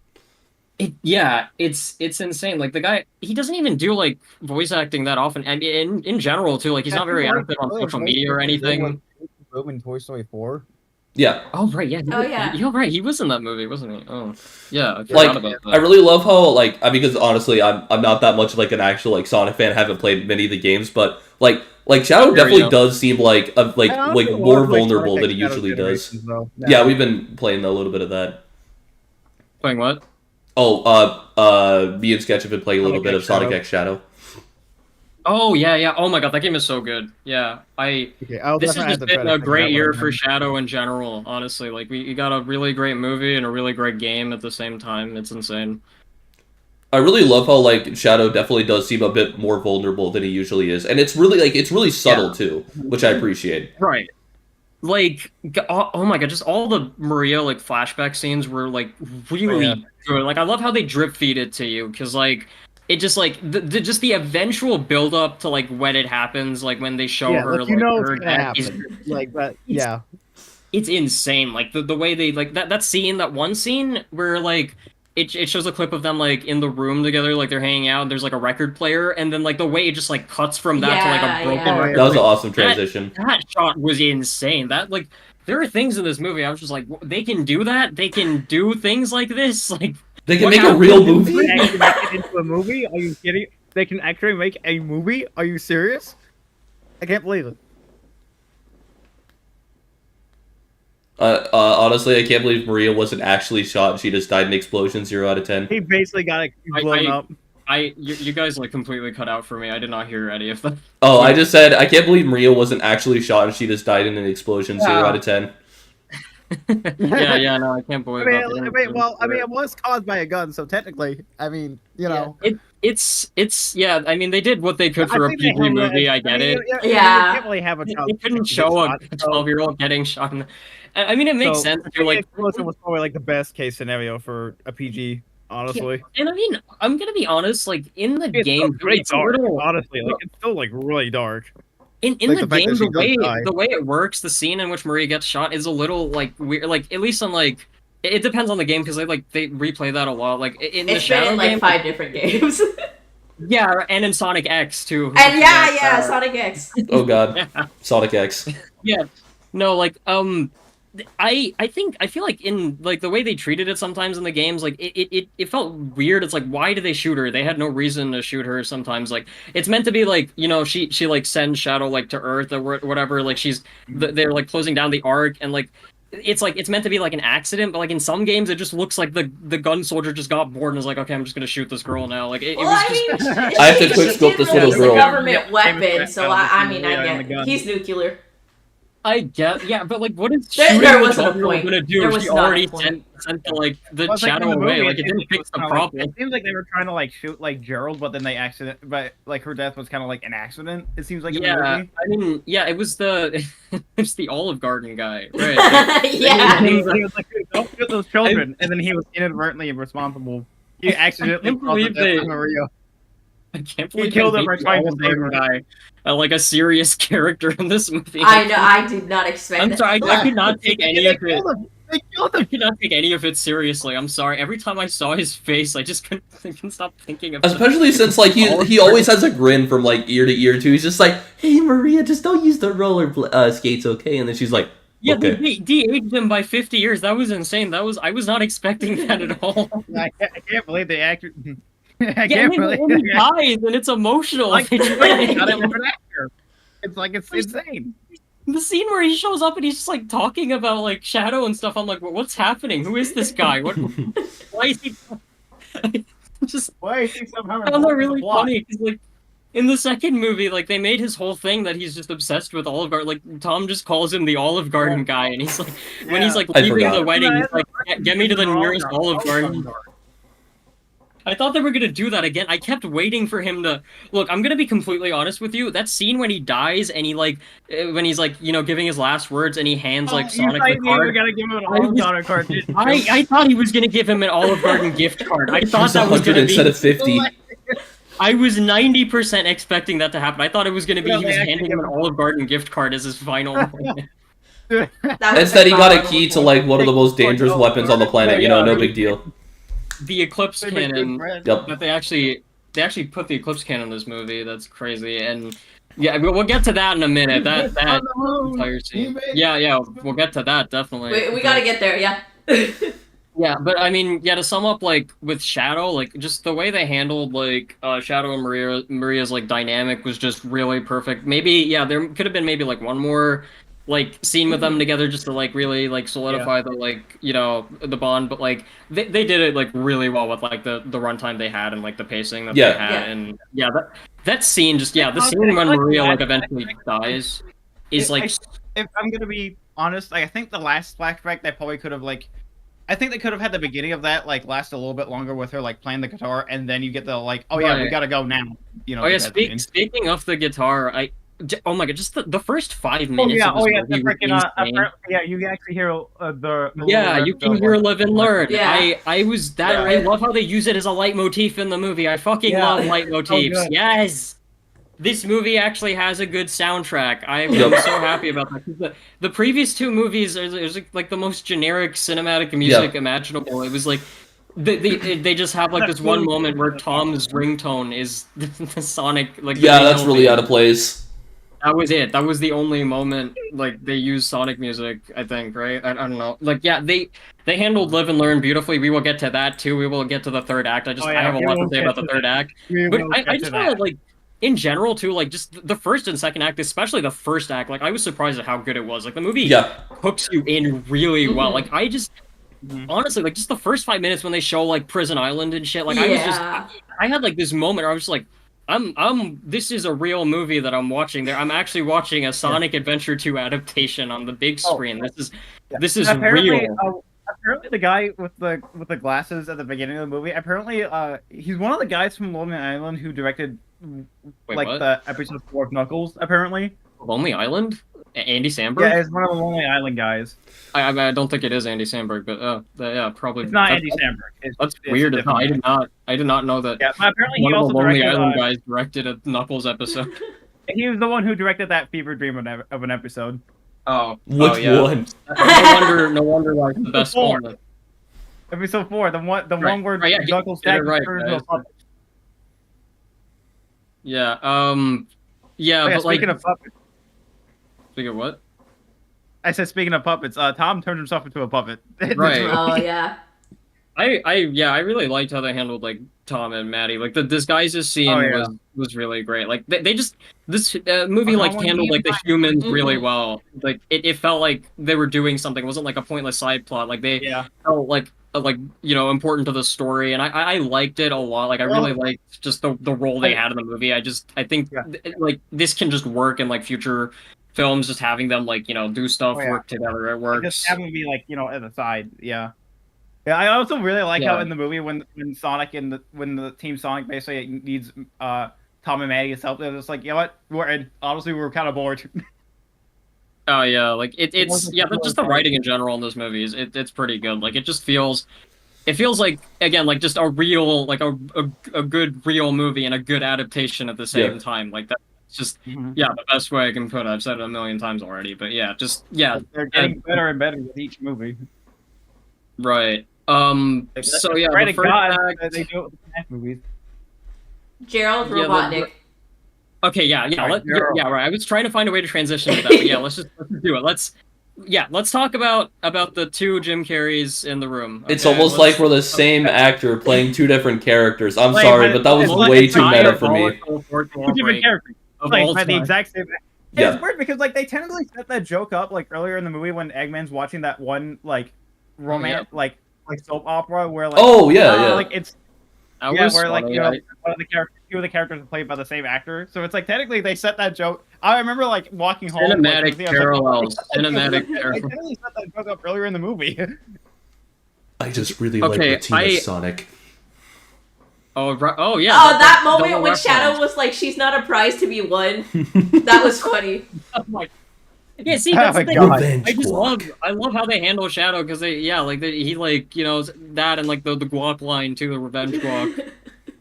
It's insane. Like the guy, he doesn't even do like voice acting that often, and in general too. Like he's not very active on social media or anything. In Toy Story 4. Yeah. Oh right, yeah. You're right. He was in that movie, wasn't he? Oh, yeah. I forgot about that. I really love how because honestly, I'm not that much like an actual like Sonic fan. I haven't played many of the games, but like Shadow definitely does seem like more vulnerable than he usually does. Yeah, we've been playing a little bit of that. Playing what? Oh, me and Sketch have been playing a little bit of Sonic X Shadow. Oh yeah. Oh my God, that game is so good. Yeah, this has just been a great year for Shadow in general. Honestly, like we got a really great movie and a really great game at the same time. It's insane. I really love how like Shadow definitely does seem a bit more vulnerable than he usually is, and it's really subtle too, which I appreciate. Right. Like, oh my god, just all the Maria like flashback scenes were like really good. Like, I love how they drip feed it to you, because like it just like just the eventual build up to like when it happens, like when they show her like, you like know her it's gonna happen. Like that, it's insane. Like the way they like that one scene where like it shows a clip of them like in the room together, like they're hanging out, and there's like a record player, and then like the way it just like cuts from that to like a broken record. That was an awesome transition. That shot was insane. That like there are things in this movie I was just like, they can do that? They can do things like this? Like they can make a real movie? They can make it into a movie? Are you kidding? They can actually make a movie? Are you serious? I can't believe it. Honestly, I can't believe Maria wasn't actually shot and she just died in an explosion. 0 out of 10. He basically got blown up. You guys like completely cut out for me. I did not hear any of that. Oh, I just said I can't believe Maria wasn't actually shot and she just died in an explosion. 0 out of 10. yeah, no, I can't believe that. It was caused by a gun, so technically, I mean, you know, it's I mean, they did what they could for a PG movie. I get it. You can't really have a child. You couldn't show a 12-year-old getting shot. I mean, it makes sense. You're like, explosion was probably like the best case scenario for a PG. Honestly, and I mean, I'm gonna be honest. Like in the game, it's dark. Honestly, like it's still like really dark. In like, the game, the way it works, the scene in which Maria gets shot is a little like weird. Like at least on like it depends on the game, because they replay that a lot. Like in the Shadow been in like game, 5 different games. Yeah, and in Sonic X too. And Sonic X. Oh god, Sonic X. Yeah, no, like I feel like in like the way they treated it sometimes in the games, like it felt weird. It's like, why did they shoot her? They had no reason to shoot her sometimes. Like it's meant to be like, you know, she like sends Shadow like to Earth or whatever, like they're like closing down the arc, and like it's meant to be like an accident, but like in some games it just looks like the gun soldier just got bored and was like, okay, I'm just gonna shoot this girl now. Like it was I have to quick scope this little girl. It's a government weapon, so I get he's nuclear. I get, yeah, but like, what is shooting the 12-year-old gonna do? She already sent like the Shadow away. Like, it didn't fix the problem. It seems like they were trying to like shoot like Gerald, but then but like her death was kind of like an accident. It seems like. Yeah, I mean, yeah, it was it's the Olive Garden guy, right? Yeah. He was like, don't shoot those children, and then he was inadvertently responsible. He accidentally Maria. I can't believe he killed him for trying to save her. Guy. Like a serious character in this movie. I know. I did not expect. I'm sorry. I could not take any of it. I could not take any of it seriously. I'm sorry. Every time I saw his face, I just couldn't stop thinking of. Especially since like he always has a grin from like ear to ear too. He's just like, "Hey Maria, just don't use the roller skates, okay?" And then she's like, "Yeah, okay." They de-aged him by 50 years. That was insane. I was not expecting that at all. I can't believe they acted. I can't believe he dies, and it's emotional. Like, it's like it's insane. The scene where he shows up and he's just like talking about like Shadow and stuff. I'm like, what's happening? Who is this guy? Why is he? Why is he somehow? I found that really funny because like in the second movie, like they made his whole thing that he's just obsessed with Olive Garden. Like Tom just calls him the Olive Garden guy, and he's like, when he's like leaving the wedding, he's like, get me to the nearest Olive Garden. I thought they were gonna do that again. I kept waiting for him to look. I'm gonna be completely honest with you. That scene when he dies and he like, when he's like, you know, giving his last words and he hands like Sonic the card. Gotta give him an Olive Garden card. I thought he was gonna give him an Olive Garden gift card. I thought that was gonna be instead of 50. I was 90% expecting that to happen. I thought it was gonna be he was handing him an Olive Garden gift card as his final. Instead, he got a key to like one of the most dangerous weapons on the planet. You know, no big deal. The Eclipse Cannon. Yep. But they actually put the Eclipse Cannon in this movie. That's crazy. And yeah, we'll get to that in a minute. That entire scene. Yeah, we'll get to that definitely. We gotta get there. Yeah. Yeah, but I mean, yeah, to sum up, like with Shadow, like just the way they handled like Shadow and Maria's like dynamic was just really perfect. Maybe yeah, there could have been maybe like one more like scene with them together just to like really like solidify the like, you know, the bond, but like they did it like really well with like the runtime they had and like the pacing that they had. And yeah, that scene just the scene when Maria like eventually dies is like, if I'm gonna be honest, like I think the last flashback they probably could have like I think they could have had the beginning of that like last a little bit longer with her like playing the guitar, and then you get the like, oh yeah, we gotta go now. You know. Oh yeah. Speaking of the guitar, oh my god, just the first 5 minutes. The freaking yeah, you actually hear the you can hear Live and Learn. Yeah. I love how they use it as a leitmotif in the movie. I fucking love leitmotifs. So yes. This movie actually has a good soundtrack. I'm so happy about that. The previous 2 movies are like the most generic cinematic music imaginable. It was like they just have like this one moment where Tom's ringtone is the Sonic like. Yeah, that's really out of place. That was it. That was the only moment like they used Sonic music, I think, right? I don't know. Like yeah, they handled Live and Learn beautifully. We will get to that too. We will get to the third act. I have a lot to say about the third act. But I just want to like in general too, like just the first and second act, especially the first act, like I was surprised at how good it was. Like the movie hooks you in really well. Like I just honestly like just the first 5 minutes when they show like Prison Island and shit, like I had like this moment where I was just like this is a real movie that I'm watching there. I'm actually watching a Sonic Adventure 2 adaptation on the big screen. This is real. Apparently the guy with the glasses at the beginning of the movie, apparently he's one of the guys from Lonely Island who directed the episode 4 of Knuckles, apparently. Lonely Island? Andy Samberg? Yeah, it's one of the Lonely Island guys. I don't think it is Andy Samberg, but yeah, probably. It's not Andy Samberg. That's weird. I did not know that. Yeah, but apparently one he also of the Lonely directed, Island guys directed a Knuckles episode. He was the one who directed that fever dream of an episode. Oh, which one? No wonder why it's the best one. Episode 4, the one where Knuckles turns into a puppet. Yeah, but like speaking of puppets. Speaking of what? I said speaking of puppets, Tom turned himself into a puppet. Right. Oh yeah. I really liked how they handled like Tom and Maddie. Like the disguises scene was really great. Like they just this movie like handled like the humans really well. Like it felt like they were doing something. It wasn't like a pointless side plot. Like they felt like important to the story, and I liked it a lot. Like I really liked just the role they had in the movie. I think like this can just work in like future films, just having them like do stuff, work together. It works. Just have them be like at the side. Yeah, I also really like how in the movie when Sonic and when the Team Sonic basically needs Tom and Maddie's help, they're just like, you know what, we're in. Honestly, we're kind of bored. Oh yeah, like it's but just the writing in general in this movie is it's pretty good. Like it feels like again like just a real like a good real movie and a good adaptation at the same time. Like that. Just the best way I can put it. I've said it a million times already, but they're getting better and better with each movie. Right. So yeah, the first act, they do it with the movies. Gerald Robotnik. Okay, right. I was trying to find a way to transition to that, but let's just do it. Let's talk about the 2 Jim Carreys in the room. Okay? It's almost like we're the same actor playing 2 different characters. I'm sorry, but that was way too meta for me. 2 different characters. Like by the exact same. It's weird because like they tentatively set that joke up like earlier in the movie when Eggman's watching that one like romance like soap opera where like like it's where like one of the characters, 2 of the characters are played by the same actor, so it's like technically they set that joke. I remember like walking home. Cinematic parallels. Cinematic parallels. They totally set that joke up earlier in the movie. I just really like Bettina Sonic. Oh yeah. Oh, that moment when Shadow was like, "She's not a prize to be won." That was funny. Oh my. Yeah, see, that's the thing. I love how they handle Shadow because he like that and like the guac line too, the revenge guac.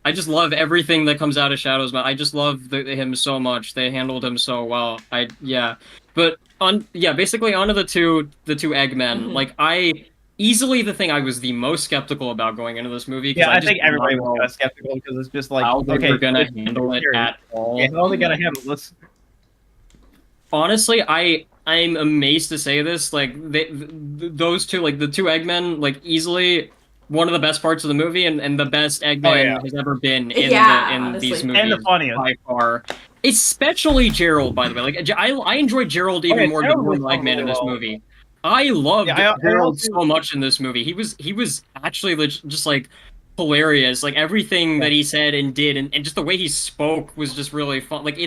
I just love everything that comes out of Shadow's mouth. I just love him so much. They handled him so well. But basically onto the two Eggmen. Like easily the thing I was the most skeptical about going into this movie. Yeah, I think everybody was kind of skeptical because it's just like, how they're gonna handle it at all. Yeah, how are they gonna handle this? Honestly, I'm amazed to say this. Like those 2, like the 2 Eggmen, like easily one of the best parts of the movie and the best Eggman has ever been in these movies. And the funniest by far. Especially Gerald, by the way. Like I enjoyed Gerald even more than Eggman in this movie. I loved Gerald so much in this movie. He was actually just like hilarious. Like everything that he said and did and just the way he spoke was just really fun. Like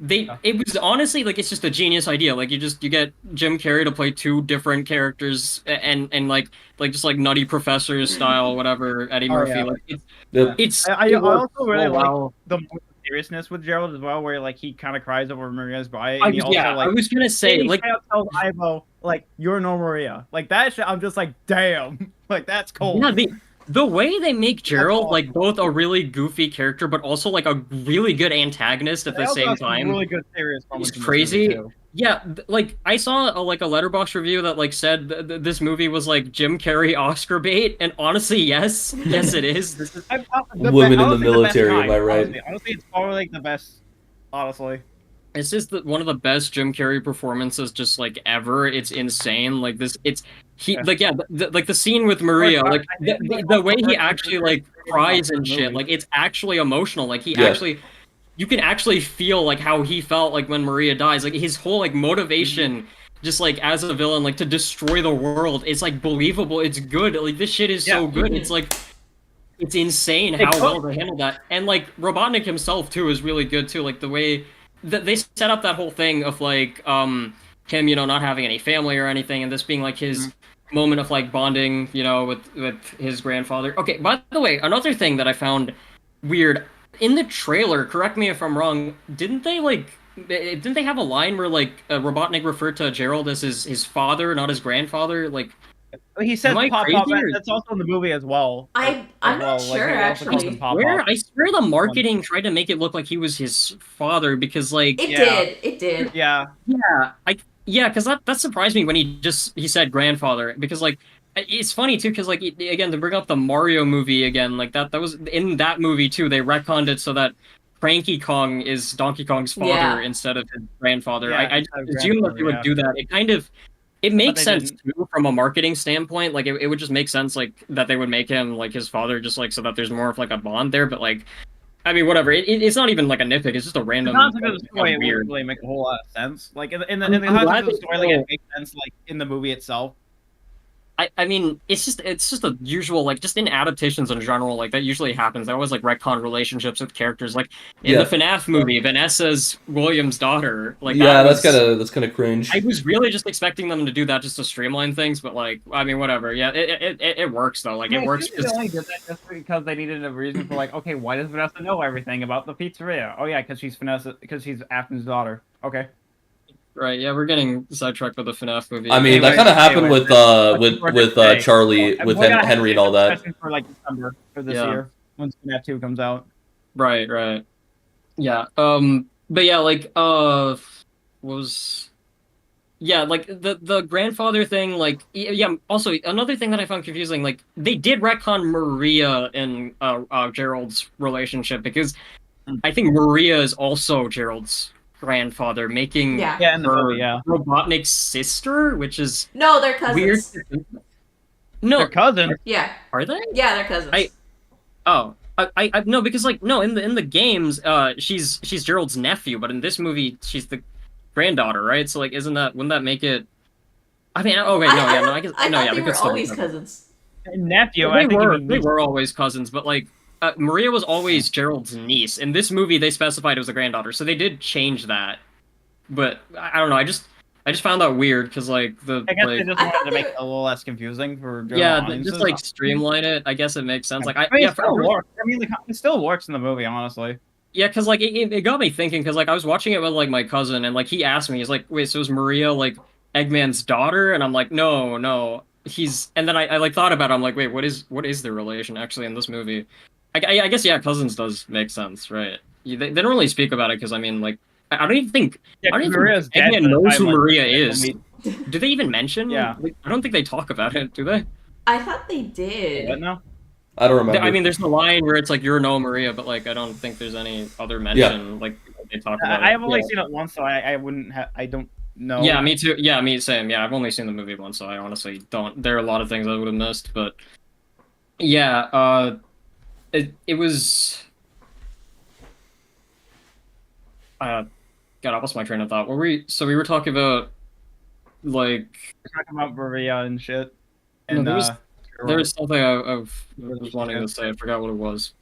it was honestly like it's just a genius idea. Like you get Jim Carrey to play two different characters and like just like Nutty Professor style, whatever, Eddie Murphy. Yeah. Like I also really like the seriousness with Gerald as well, where like he kind of cries over Maria's body. And I was gonna say like tells Ivo like you're no Maria, like that shit. I'm just like damn, like that's cold. Yeah, the way they make Gerald like both a really goofy character, but also like a really good antagonist at the same time. Really good serious moments. It's crazy. Yeah, like I saw a Letterboxd review that like said this movie was like Jim Carrey Oscar bait, and honestly, yes, it is. This is women in the military. Am I right? Honestly, it's probably like the best. Honestly. It's just one of the best Jim Carrey performances, just like ever. It's insane. Like this, like the scene with Maria, like the way he actually like cries and shit. Like it's actually emotional. Like he actually, you can actually feel like how he felt like when Maria dies. Like his whole like motivation, just like as a villain, like to destroy the world. It's like believable. It's good. Like this shit is so good. It's like. It's insane how well they handled that. And like Robotnik himself too is really good too. Like the way they set up that whole thing of like him, you know, not having any family or anything, and this being like his moment of like bonding, you know, with his grandfather. Okay, by the way, another thing that I found weird in the trailer, correct me if I'm wrong, didn't they have a line where like Robotnik referred to Gerald as his father, not his grandfather? Like he says Pop. That's also in the movie as well. I'm not sure actually. I swear the marketing tried to make it look like he was his father because like it did. Yeah. Because that surprised me when he said grandfather, because like it's funny too because like again to bring up the Mario movie again, like that was in that movie too. They retconned it so that Cranky Kong is Donkey Kong's father instead of his grandfather. I assume that they would do that. It makes sense too from a marketing standpoint. Like it would just make sense like that they would make him like his father, just like so that there's more of like a bond there. But like, I mean, whatever. It's not even like a nitpick. It's just a random. The concept of the story it wouldn't really make a whole lot of sense. Like in the concept of the story, like it makes sense like in the movie itself. I mean, it's just a usual, like, just in adaptations in general, like, that usually happens. They always, like, retcon relationships with characters. Like, in the FNAF movie, Vanessa's William's daughter. Like, that's kind of cringe. I was really just expecting them to do that just to streamline things, but, like, I mean, whatever. Yeah, it works, though. Like, it works. They only did that just because they needed a reason for, like, okay, why does Vanessa know everything about the pizzeria? Oh, yeah, because she's Afton's daughter. Okay. Right, yeah, we're getting sidetracked with the FNAF movie. I mean, that kind of happened with Charlie, with Henry and all that. For like December for this year, when FNAF 2 comes out. Right. Yeah. But yeah, like, like the grandfather thing, like, yeah. Also, another thing that I found confusing, like, they did retcon Maria and Gerald's relationship because I think Maria is also Gerald's grandfather, making her Robotnik's sister, which is they're cousins. Weird. No, they're cousins. Yeah, are they? Yeah, they're cousins. I no, because like no, in the games, she's Gerald's nephew, but in this movie, she's the granddaughter, right? So like, wouldn't that make it? I mean, I guess they were always cousins. Nephew, they were always cousins, but like. Maria was always Gerald's niece. In this movie, they specified it was a granddaughter, so they did change that. But I don't know. I just found that weird because like I guess they just wanted to make it a little less confusing for Gerald just like streamline it. I guess it makes sense. Like it still works. I mean, it still works in the movie, honestly. Yeah, because like it got me thinking because like I was watching it with like my cousin and like he asked me, he's like, wait, so is Maria like Eggman's daughter? And I'm like, no. And then I like thought about it. I'm like, wait, what is the relation actually in this movie? I guess cousins does make sense, right? They don't really speak about it because I mean, like, I don't even think Eggman knows who Maria is. Do they even mention? Yeah, like, I don't think they talk about it, do they? I thought they did. What now? I don't remember. I mean, there's the line where it's like you're no Maria, but like I don't think there's any other mention like they talk about. I have only seen it once, so I wouldn't have. I don't know. Yeah, me too. Yeah, me same. Yeah, I've only seen the movie once, so I honestly don't. There are a lot of things I would have missed, but yeah. It was. God, I lost my train of thought. We were talking about, like. We're talking about Maria and shit. And no, there was something I was wanting to say. I forgot what it was.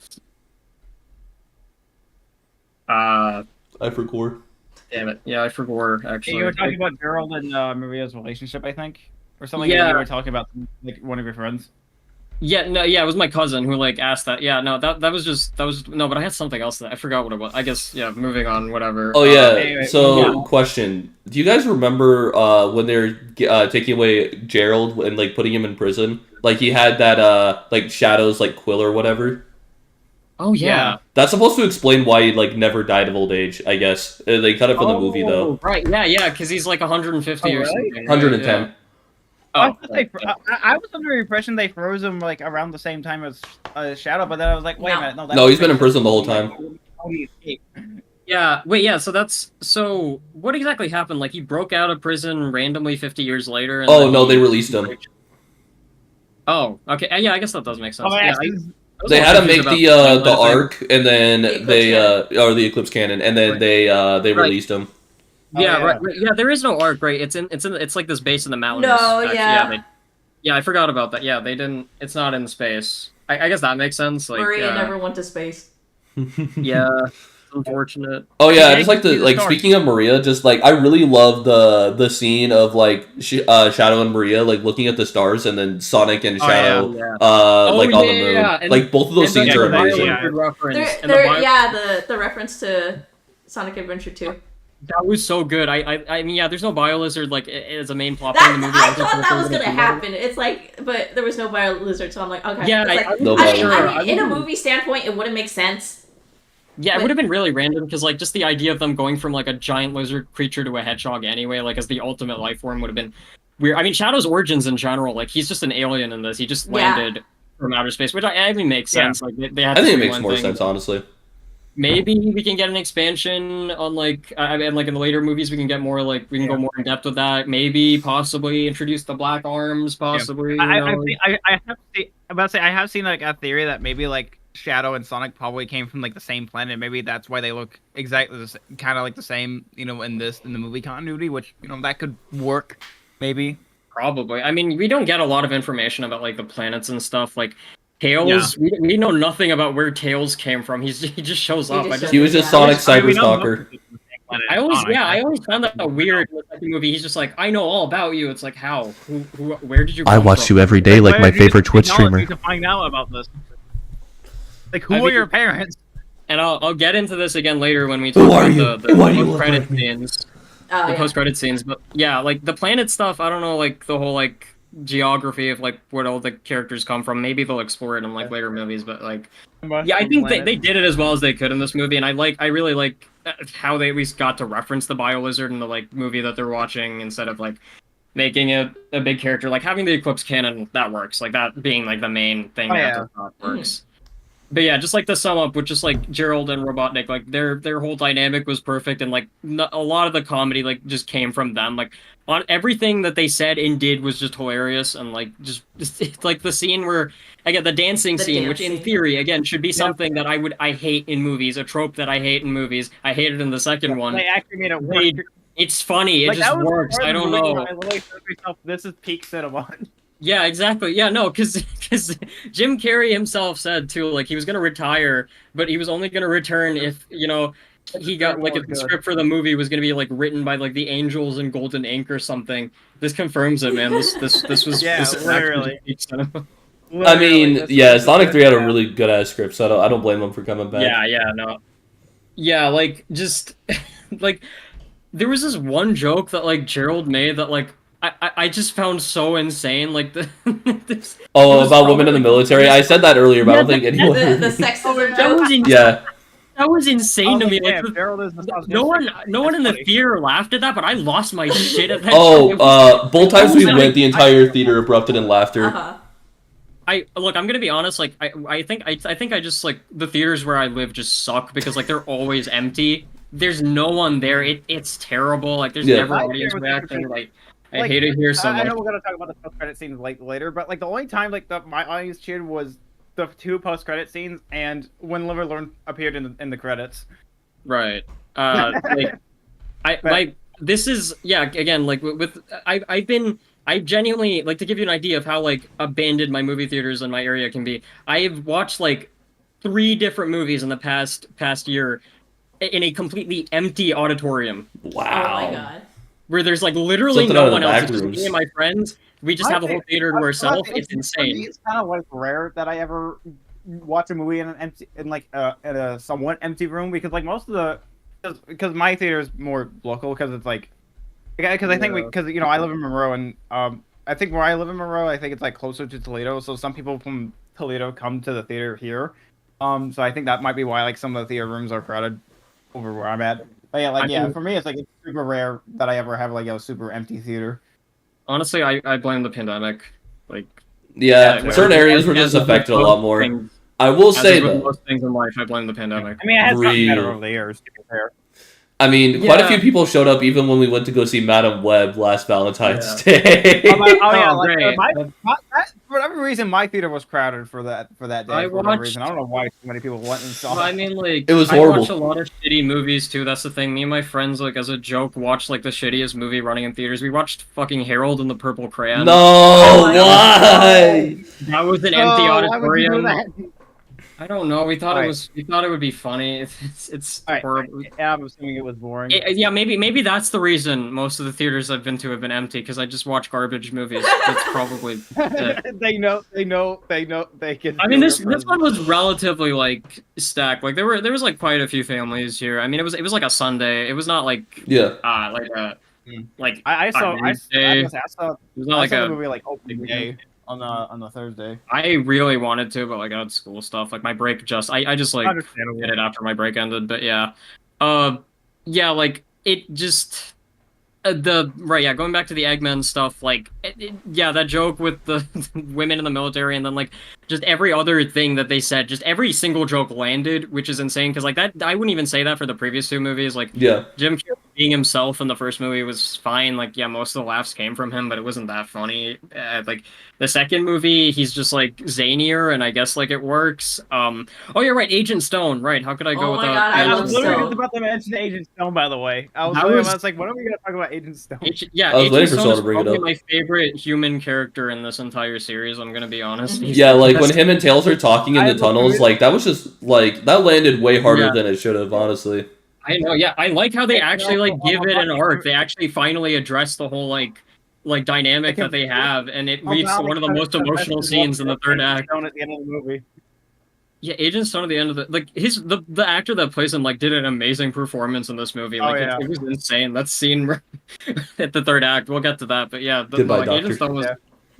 I forgot. Damn it. Yeah, I forgot, actually. You were talking about Gerald and Maria's relationship, I think? Or something. Yeah. You were talking about like one of your friends. Yeah, no, yeah, it was my cousin who like asked that. Yeah, no, that was no, but I had something else that I forgot what it was. I guess yeah, moving on, whatever. Oh yeah. Anyway, so question: do you guys remember when they're taking away Gerald and like putting him in prison? Like he had that like Shadow's like quill or whatever. Oh yeah. That's supposed to explain why he like never died of old age. I guess they cut it from the movie though. Right. Yeah, because he's like 150 or something. 110. Yeah. I was under the impression they froze him like around the same time as Shadow, but then I was like, wait a minute, no, he's been in prison the whole time. Yeah, wait, yeah, so what exactly happened? Like he broke out of prison randomly 50 years later. And no, they released him. Oh, okay, yeah, I guess that does make sense. They had to make the arc, and then or the Eclipse Cannon, and then they released him. Yeah, right. Yeah, there is no arc, right? It's like this base in the mountains. No, actually. Yeah, I forgot about that. Yeah, they didn't. It's not in space. I guess that makes sense. Like, Maria never went to space. Yeah, unfortunate. Oh yeah, just like speaking of Maria, just like I really love the scene of like Shadow and Maria like looking at the stars, and then Sonic and Shadow like on the moon. And, like both of those scenes are amazing. The reference to Sonic Adventure 2. That was so good. I mean, yeah, there's no Biolizard like as a main plot point in the movie. I thought that was gonna happen. It's like, but there was no Biolizard, so I'm like, okay. Yeah, I mean, in a movie standpoint, it wouldn't make sense. Yeah, it would have been really random because like just the idea of them going from like a giant lizard creature to a hedgehog anyway, like as the ultimate life form would have been weird. I mean, Shadow's origins in general, like he's just an alien in this. He just landed from outer space, which I think makes sense. Like they had. I think it makes more sense, honestly. Maybe we can get an expansion on like I mean like in the later movies we can get more like we can go more in depth with that. Maybe possibly introduce the Black Arms. Possibly. I have seen like a theory that maybe like Shadow and Sonic probably came from like the same planet. Maybe that's why they look exactly kind of like the same. You know, in the movie continuity, which that could work. Maybe. Probably. I mean, we don't get a lot of information about like the planets and stuff like. Tails, we know nothing about where Tails came from. He just shows up. He was just Sonic Cyberstalker. I always found that weird in the second movie. He's just like, I know all about you. It's like, how? Where did you come I watch from? you every day like my favorite Twitch streamer. To find out about this. Like, who are your parents? And I'll get into this again later when we talk about the post-credit scenes. Post-credit scenes. But yeah, like the planet stuff, I don't know, like the whole like geography of like where all the characters come from. Maybe they'll explore it in like later movies, but like I think they did it as well as they could in this movie, and I really like how they at least got to reference the Biolizard in the like movie that they're watching instead of like making it a big character. Like having the Eclipse Cannon, that works, like that being like the main thing that works. But yeah, just like to sum up with just like Gerald and Robotnik, like their whole dynamic was perfect, and like a lot of the comedy like just came from them. Like on everything that they said and did was just hilarious, and like just like the scene where again the dancing scene, which in theory again should be something that I hate in movies, a trope that I hate in movies. I hated in the second one. They actually made it work. It's funny. It just works. I don't know. I literally told myself, this is peak cinema. Yeah, exactly. Yeah, no, because Jim Carrey himself said too, like he was gonna retire, but he was only gonna return if he got like if the script for the movie was gonna be like written by like the Angels and Golden Ink or something. This confirms it, man. This was literally. I mean, Sonic 3 had a really good ass script, so I don't blame them for coming back. Yeah, like just like there was this one joke that like Gerald made that like. I just found so insane, like about women in the military. I said that earlier, but I don't think anyone. The sexism joke. That was insane to me. Like, no one in the theater laughed at that, but I lost my shit at that. Both times we went, the entire theater erupted in laughter. I'm gonna be honest. Like, I think I just like the theaters where I live just suck because like they're always empty. There's no one there. It's terrible. Like, there's never audience reaction. Like. I hate it here so much. I know we're gonna talk about the post-credit scenes later, but like the only time like my audience cheered was the two post-credit scenes and when Live and Learn appeared in the credits. Right. This is again like with I genuinely like to give you an idea of how like abandoned my movie theaters in my area can be. I've watched like 3 different movies in the past year. in a completely empty auditorium. Wow. Oh my god. Where there's like literally no one else. It's just me and my friends. We just have a whole theater to ourselves. It's insane. It's kind of like rare that I ever watch a movie in an empty, in a somewhat empty room, because like most of the, because my theater is more local, because it's like, because I think because you know I live in Monroe, and I think where I live in Monroe, I think it's like closer to Toledo, so some people from Toledo come to the theater here. So I think that might be why like some of the theater rooms are crowded over where I'm at. But yeah, for me it's like it's super rare that I ever have like a super empty theater. Honestly, I blame the pandemic. Like, certain areas were just affected a lot more. I will say that most things in life, I blame the pandemic. I mean, it has gotten better over the years, to be fair. I mean, quite a few people showed up even when we went to go see Madam Web last Valentine's Day. For whatever reason, my theater was crowded for that day. For whatever reason, I don't know why so many people went and saw it. I mean, like, it was horrible. I watch a lot of shitty movies too. That's the thing. Me and my friends, like, as a joke, watched like the shittiest movie running in theaters. We watched fucking Harold and the Purple Crayon. No, why? That was an empty auditorium. I don't know. We thought it would be funny. It's horrible. I'm assuming it was boring. Yeah, maybe that's the reason most of the theaters I've been to have been empty, because I just watch garbage movies. That's probably it. They know they can. I mean, this one was relatively like stacked. Like there was like quite a few families here. I mean, it was like a Sunday. It was not like I saw it was not like a movie like opening day on the Thursday. I really wanted to, but like I had school stuff. Like my break I just like did it after my break ended. But yeah, like it just going back to the Eggman stuff. Like that joke with the women in the military, and then like just every other thing that they said, just every single joke landed, which is insane. Because like that, I wouldn't even say that for the previous two movies. Like Jim Carrey being himself in the first movie was fine. Like most of the laughs came from him, but it wasn't that funny. Like the second movie, he's just like zanier, and I guess like it works. Oh, you're right, Agent Stone. Right? How could I go without? I was literally just about to mention Agent Stone. By the way, I was like, when are we gonna talk about Agent Stone? I was waiting for someone to bring it up. My favorite human character in this entire series. I'm gonna be honest. Like when him and Tails are talking in the tunnels, like that was just like that landed way harder than it should have, honestly. I know, I like how they actually like give it an arc. They actually finally address the whole like dynamic that they have, and it leads to one of the most emotional scenes in the third act. At the end of the movie. Yeah, Agent Stone at the end of the actor that plays him like did an amazing performance in this movie. Like it was insane. That scene at the third act. We'll get to that, but yeah, Agent Stone was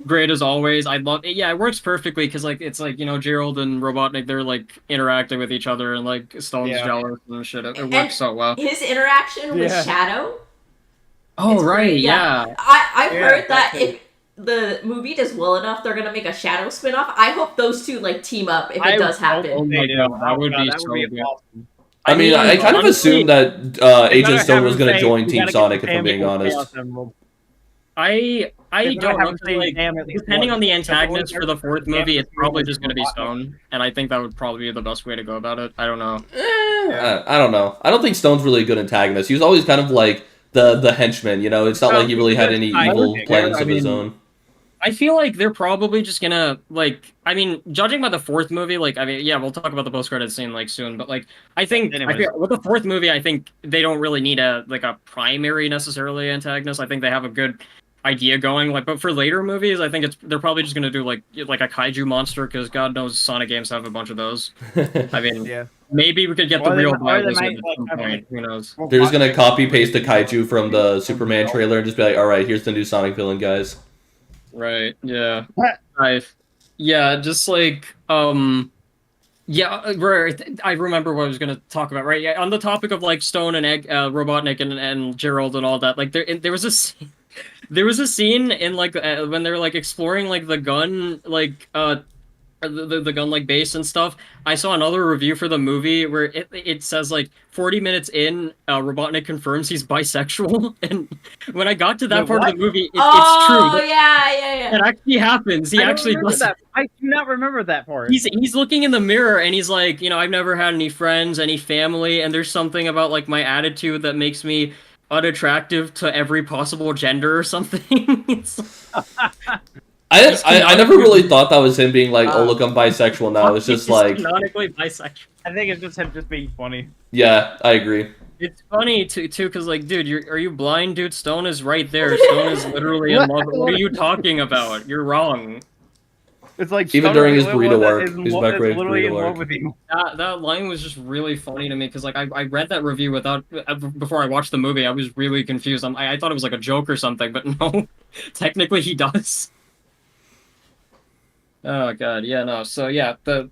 great as always. I love it. Yeah, it works perfectly because like it's like Gerald and Robotnik, they're like interacting with each other, and like Stone's jealous and shit. It works so well. His interaction with Shadow. Oh right, yeah. I've heard that if the movie does well enough, they're gonna make a Shadow spinoff. I hope those two like team up if it does happen. Oh my God, that would be so good. Awesome. I mean, I kind of assumed that Agent Stone was going to join Team Sonic, if I'm being honest. I don't know, like, depending on the antagonist for the fourth movie, it's probably just going to be Stone, and I think that would probably be the best way to go about it. I don't know. I don't know. I don't think Stone's really a good antagonist. He was always kind of like the henchman, It's not like he really had any evil plans of his own. I feel like they're probably just gonna, like, I mean, judging by the fourth movie, like, I mean, yeah, we'll talk about the post-credits scene, like, soon, but, like, I think, with the fourth movie, I think they don't really need a primary, necessarily, antagonist. I think they have a good idea going, like, but for later movies, I think they're probably just gonna do, like a kaiju monster, because God knows Sonic games have a bunch of those. I mean, maybe we could get the real Bibles at some point, who knows. They're just gonna copy-paste the kaiju from the Superman trailer and just be like, alright, here's the new Sonic villain, guys. Right, yeah. Just like, I remember what I was going to talk about, right? Yeah, on the topic of, like, Stone and Robotnik and Gerald and all that, like, there was a scene, in, like, when they're, like, exploring, like, the gun, like, the gun, like, base and stuff. I saw another review for the movie where it says, like, 40 minutes in, Robotnik confirms he's bisexual, and when I got to that part of the movie, it's true. Oh, yeah. It actually happens. He actually does that. I do not remember that part. He's looking in the mirror, and he's like, I've never had any friends, any family, and there's something about, like, my attitude that makes me unattractive to every possible gender or something. I never really thought that was him being like, oh look, I'm bisexual now. It's just like canonically bisexual. I think it's just him just being funny. Yeah, I agree. It's funny too, because like, dude, are you blind, dude? Stone is right there. Stone is literally in love. What are you talking about? You're wrong. It's like even during his burrito work, his backwards burrito work. With you. That line was just really funny to me because like I read that review before I watched the movie. I was really confused. I thought it was like a joke or something, but no, technically he does. Oh god, yeah, no. So yeah, the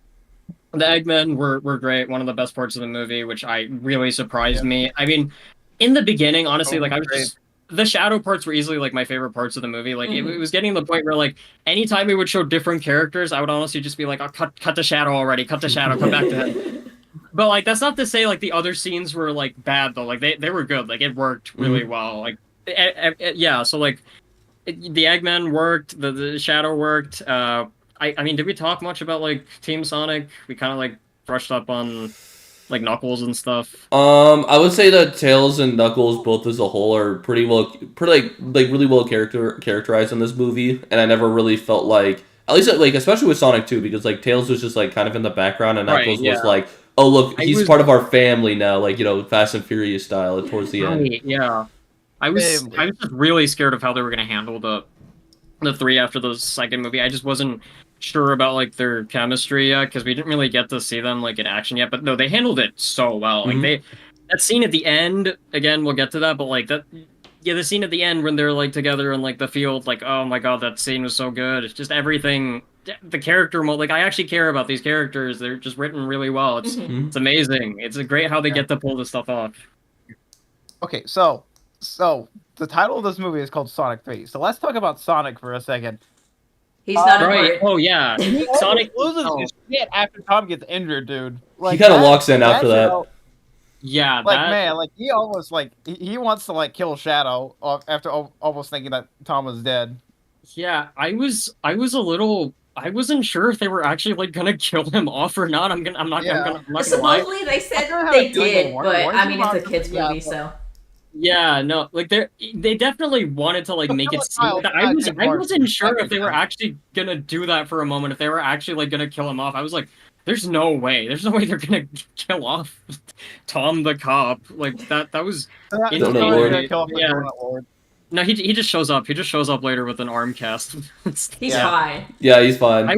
Eggmen were great. One of the best parts of the movie, which really surprised me. I mean, in the beginning, honestly, like I was just the shadow parts were easily like my favorite parts of the movie. Like it was getting to the point where like anytime we would show different characters, I would honestly just be like, oh, cut the shadow already, cut the shadow, come back to him. But like that's not to say like the other scenes were like bad though. Like they were good. Like it worked really well. Like yeah. So like the Eggman worked. The shadow worked. I mean, did we talk much about like Team Sonic? We kind of like brushed up on like Knuckles and stuff. I would say that Tails and Knuckles both as a whole are pretty really well characterized in this movie, and I never really felt like, at least like especially with Sonic 2, because like Tails was just like kind of in the background, and Knuckles was like, oh look, he's part of our family now, like, you know, Fast and Furious style towards the end. Yeah, I was just really scared of how they were gonna handle the three after the second movie. I just wasn't sure about like their chemistry yet because we didn't really get to see them like in action yet. But no, they handled it so well. Like that scene at the end, again, we'll get to that. But like the scene at the end when they're like together in like the field, like, oh my god, that scene was so good. It's just everything. The character mode, like I actually care about these characters. They're just written really well. It's amazing. It's great how they get to pull this stuff off. Okay, so the title of this movie is called Sonic 3. So let's talk about Sonic for a second. He's not right. Oh yeah, Sonic loses his shit after Tom gets injured, dude. Like, he kind of walks in after that. Yeah, like man, like he almost like he wants to like kill Shadow after almost thinking that Tom was dead. Yeah, I wasn't sure if they were actually like gonna kill him off or not. I'm not gonna lie. Supposedly they said they did, but I mean it's a kids movie, so. Yeah, no, like they definitely wanted to like make it seem that I wasn't sure if they were actually gonna do that for a moment, if they were actually like gonna kill him off. I was like, there's no way they're gonna kill off Tom the cop. Like that was No, he just shows up. He just shows up later with an arm cast. He's fine. Yeah, he's fine.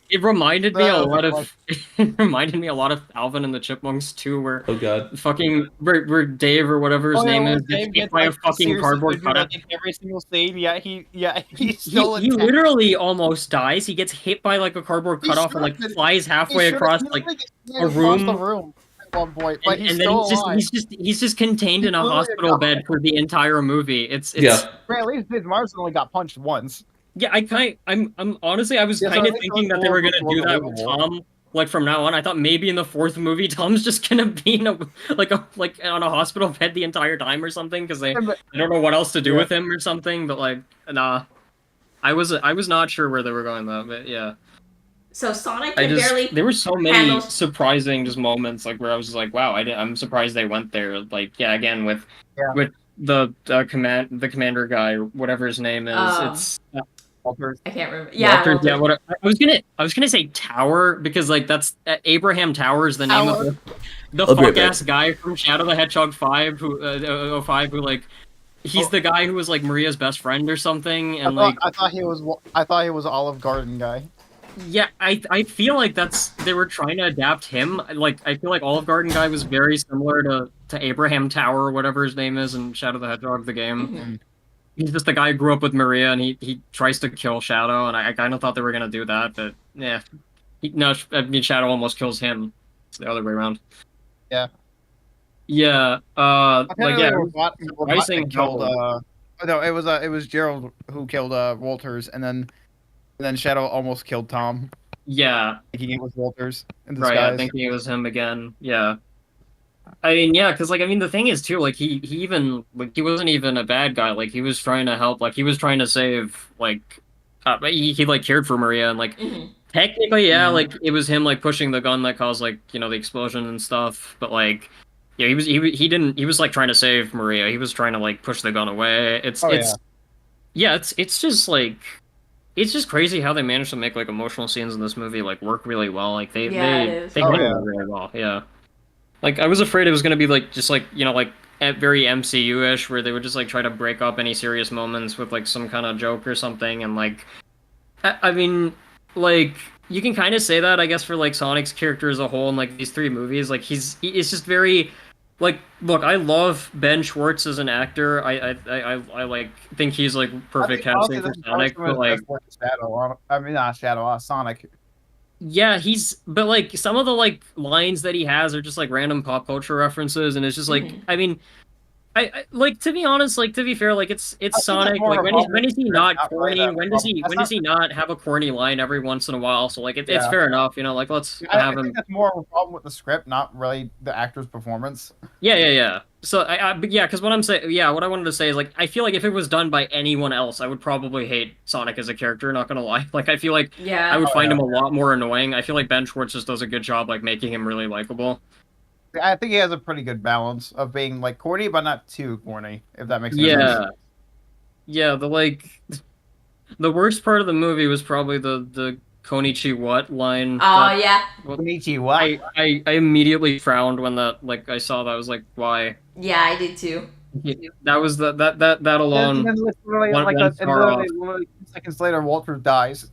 It reminded me a lot of Alvin and the Chipmunks too, where fucking where Dave or whatever his name is gets hit by a fucking cardboard cutout. Every single scene, he literally almost dies. He gets hit by like a cardboard cutoff and like flies halfway across like a room. One point, but and then he's just contained in a hospital bed for the entire movie. It's at least Biz Marsden only got punched once. Yeah, I'm honestly I was kind of thinking that they were gonna do that with Tom. Like from now on, I thought maybe in the fourth movie Tom's just gonna be in on a hospital bed the entire time or something because I don't know what else to do with him or something. But like, nah, I was not sure where they were going though. But yeah. So Sonic barely. There were so many surprising just moments like where I was just like, wow, I'm surprised they went there. Like again with the commander guy, whatever his name is, it's. Walters. I can't remember. Yeah, Walters, yeah. What I was gonna say Tower because like that's Abraham Tower is the name of the fuck ass guy from Shadow the Hedgehog 5 who 05 who like he's the guy who was like Maria's best friend or something and I thought he was Olive Garden guy. Yeah, I feel like they were trying to adapt him. Like I feel like Olive Garden guy was very similar to Abraham Tower or whatever his name is in Shadow the Hedgehog the game. He's just the guy who grew up with Maria, and he tries to kill Shadow, and I kind of thought they were going to do that, but yeah. Shadow almost kills him. It's the other way around. Yeah. Yeah, Rising killed, no, it was Gerald who killed Walters, and then Shadow almost killed Tom. Yeah. Thinking it was Walters in disguise. Right, thinking it was him again, yeah. I mean, yeah, because, like, I mean, the thing is, too, like, he even, like, he wasn't even a bad guy, like, he was trying to help, like, he was trying to save, like, he like, cared for Maria, and, like, technically, yeah, like, it was him, like, pushing the gun that caused, like, you know, the explosion and stuff, but, like, yeah, he was, like, trying to save Maria, he was trying to, like, push the gun away, it's just, like, it's just crazy how they managed to make like emotional scenes in this movie like work really well. Like they it handled it really well. Yeah. Like I was afraid it was gonna be like just like like very MCU-ish where they would just like try to break up any serious moments with like some kind of joke or something, and like I mean like you can kind of say that I guess for like Sonic's character as a whole in like these 3 movies. Like it's just very like, look, I love Ben Schwartz as an actor. I like think he's like perfect casting for Sonic, but like Sonic. Yeah, but like some of the like lines that he has are just like random pop culture references, and it's just like I mean, I like, to be honest, like, to be fair, like it's Sonic. Like when is he not corny? When does he not have a corny line every once in a while? So like it's fair enough, like let's have him. I think that's more of a problem with the script, not really the actor's performance. Yeah. So but yeah, because what I wanted to say is like I feel like if it was done by anyone else, I would probably hate Sonic as a character. Not gonna lie, like I feel like I would find him a lot more annoying. I feel like Ben Schwartz just does a good job like making him really likable. I think he has a pretty good balance of being like corny, but not too corny, if that makes sense. Yeah. The worst part of the movie was probably the Konichi what line. Oh yeah. Konichi what? I immediately frowned when I saw that. I was like, why? Yeah, I did too. That was that alone. And then literally 2 seconds later, Walter dies.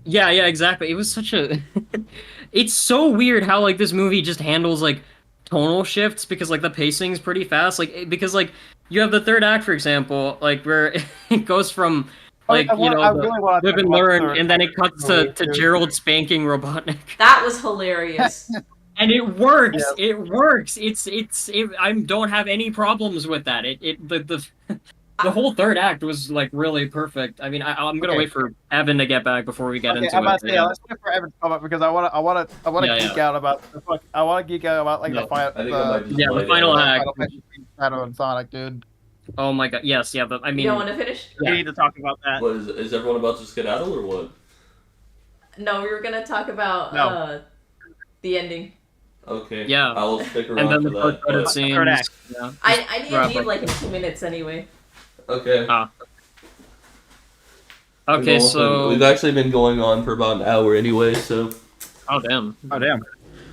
Yeah, exactly. It was such a. It's so weird how like this movie just handles like tonal shifts, because like the pacing's pretty fast, like because like you have the third act, for example, like where it goes from like live and learn, and then it cuts to Gerald spanking Robotnik. That was hilarious. And it works. Yeah. It works. I don't have any problems with that. The whole third act was like really perfect. I mean, I'm gonna wait for Evan to get back before we get into it. Let's wait for Evan to come up, because I want to geek out about like the final act. Shadow and Sonic, dude. Oh my god, yes, yeah. I mean, you don't want to finish? Yeah. We need to talk about that. What is everyone about to skedaddle or what? No, we were gonna talk about the ending. Okay. Yeah. I will stick around and then for the that. credit scenes. Yeah. I need to leave like in 2 minutes anyway. Okay. Okay, so we've actually been going on for about an hour anyway, so. Oh damn. All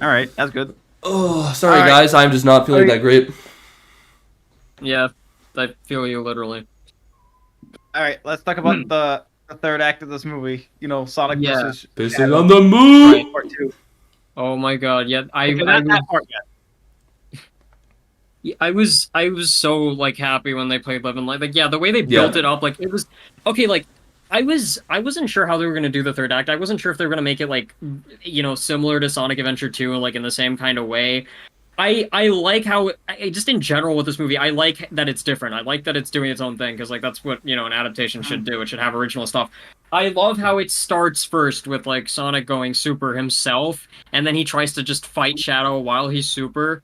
right, that's good. Oh, sorry guys, I'm just not feeling that great. Yeah, I feel you literally. All right, let's talk about the third act of this movie. Sonic versus Pissing on the moon. Part 2. Oh my god, yeah, that part yet. I was so like happy when they played Live and Learn. Like, yeah, the way they built it up, like it was okay. Like, I wasn't sure how they were gonna do the third act. I wasn't sure if they were gonna make it like, similar to Sonic Adventure 2, like in the same kind of way. I like how just in general with this movie, I like that it's different. I like that it's doing its own thing, because like that's what an adaptation should do. It should have original stuff. I love how it starts first with like Sonic going super himself, and then he tries to just fight Shadow while he's super,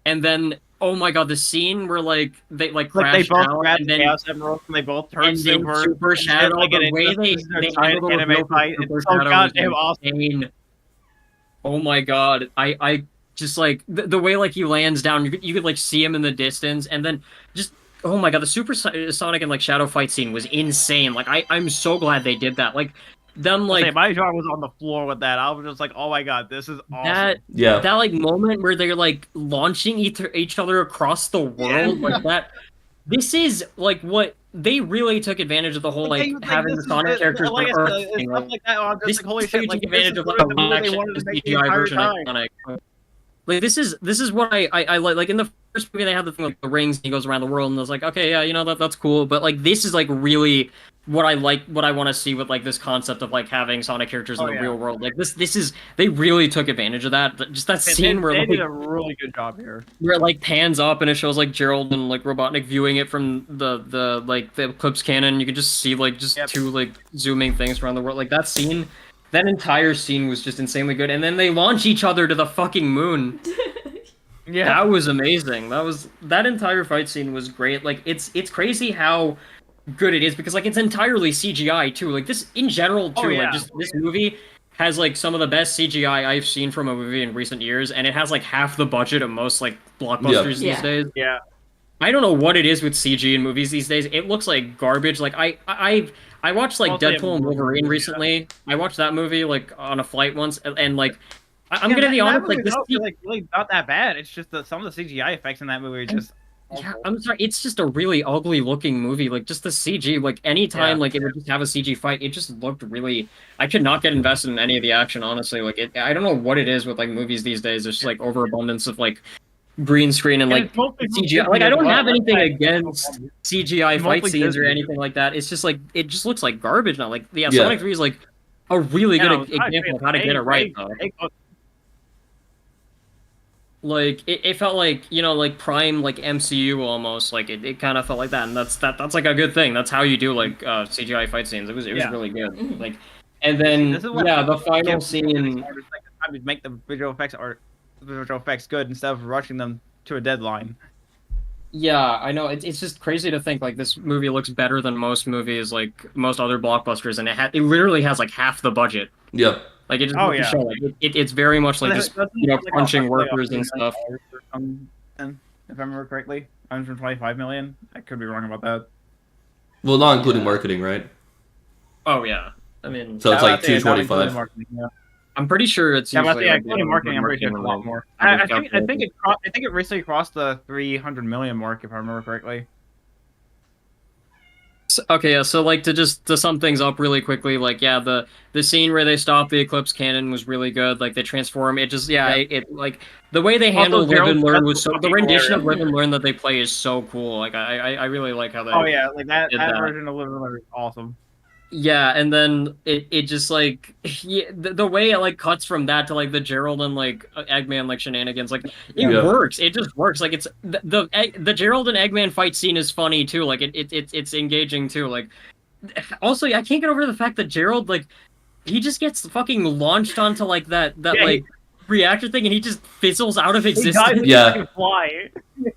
and then oh my god, the scene where like they like crash down, and then Chaos Emerald, and they both turn super Shadow. The way they handle anime fight, it's so goddamn awesome. Oh my god, I just like the way like he lands down, you could like see him in the distance, and then just oh my god, the Super Sonic and like Shadow fight scene was insane. Like I'm so glad they did that. Like them like my jaw was on the floor with that. I was just like, oh my god, this is awesome. That like moment where they're like launching each other across the world like that. This is like what they really took advantage of, the whole like having the Sonic characters on Earth. Stuff like that. I'm just like, holy shit! Like, advantage of like a CGI version of Sonic. Like this is what I like. Like in the first movie, they had the thing with the rings, and he goes around the world, and I was like, okay, yeah, that's cool. But like this is like really what I like, what I want to see with like this concept of like having Sonic characters in the real world. Like this is they really took advantage of that. Just that scene where they did a really good job here. Where it like pans up and it shows like Gerald and like Robotnik viewing it from the like the Eclipse cannon. You can just see like just two like zooming things around the world. Like that scene. That entire scene was just insanely good, and then they launch each other to the fucking moon. Yeah, that was amazing. That entire fight scene was great. Like it's crazy how good it is, because like it's entirely CGI too. Like this in general too. Like just this movie has like some of the best CGI I've seen from a movie in recent years, and it has like half the budget of most like blockbusters these days. Yeah. I don't know what it is with CG in movies these days. It looks like garbage. Like I watched like Deadpool and Wolverine recently. I watched that movie like on a flight once, and like I'm gonna be honest, like this really not that bad. It's just that some of the CGI effects in that movie are just. Yeah, I'm sorry. It's just a really ugly looking movie. Like just the CG. Like anytime like it would just have a CG fight, it just looked really. I could not get invested in any of the action. Honestly, like I don't know what it is with like movies these days. There's just like overabundance of like green screen and like CGI. Like I don't have anything against CGI fight scenes or anything like that. It's just like it just looks like garbage now. Like Sonic 3 is like a really good example of how to get it right though. Like it felt like, you know, like prime like MCU almost. Like it kind of felt like that, and that's like a good thing. That's how you do like CGI fight scenes. It was really good. Like, and then the final scene. To make the visual effects good instead of rushing them to a deadline. Yeah, I know. It's just crazy to think like this movie looks better than most movies, like most other blockbusters, and it literally has like half the budget. Yeah. Like it just show, like, it's very much like just punching workers and stuff. If I remember correctly, 125 million. I could be wrong about that. Well, not including marketing, right? Oh yeah, I mean, so it's like 225. I'm pretty sure it's including marketing. I'm pretty sure it's a lot more. I think it recently crossed the 300 million mark, if I remember correctly. Okay, yeah, so like to sum things up really quickly, like the scene where they stop the Eclipse Cannon was really good. Like they transform it, just it like the way they handle Live and Learn was so the rendition of Live and Learn that they play is so cool. Like I really like how they like that version of Live and Learn is awesome. Yeah, and then it just like the way it like cuts from that to like the Gerald and like Eggman like shenanigans, like it works. It just works. Like it's the Gerald and Eggman fight scene is funny too. Like it's engaging too. Like also I can't get over the fact that Gerald like he just gets fucking launched onto like that reactor thing and he just fizzles out of existence. Fly.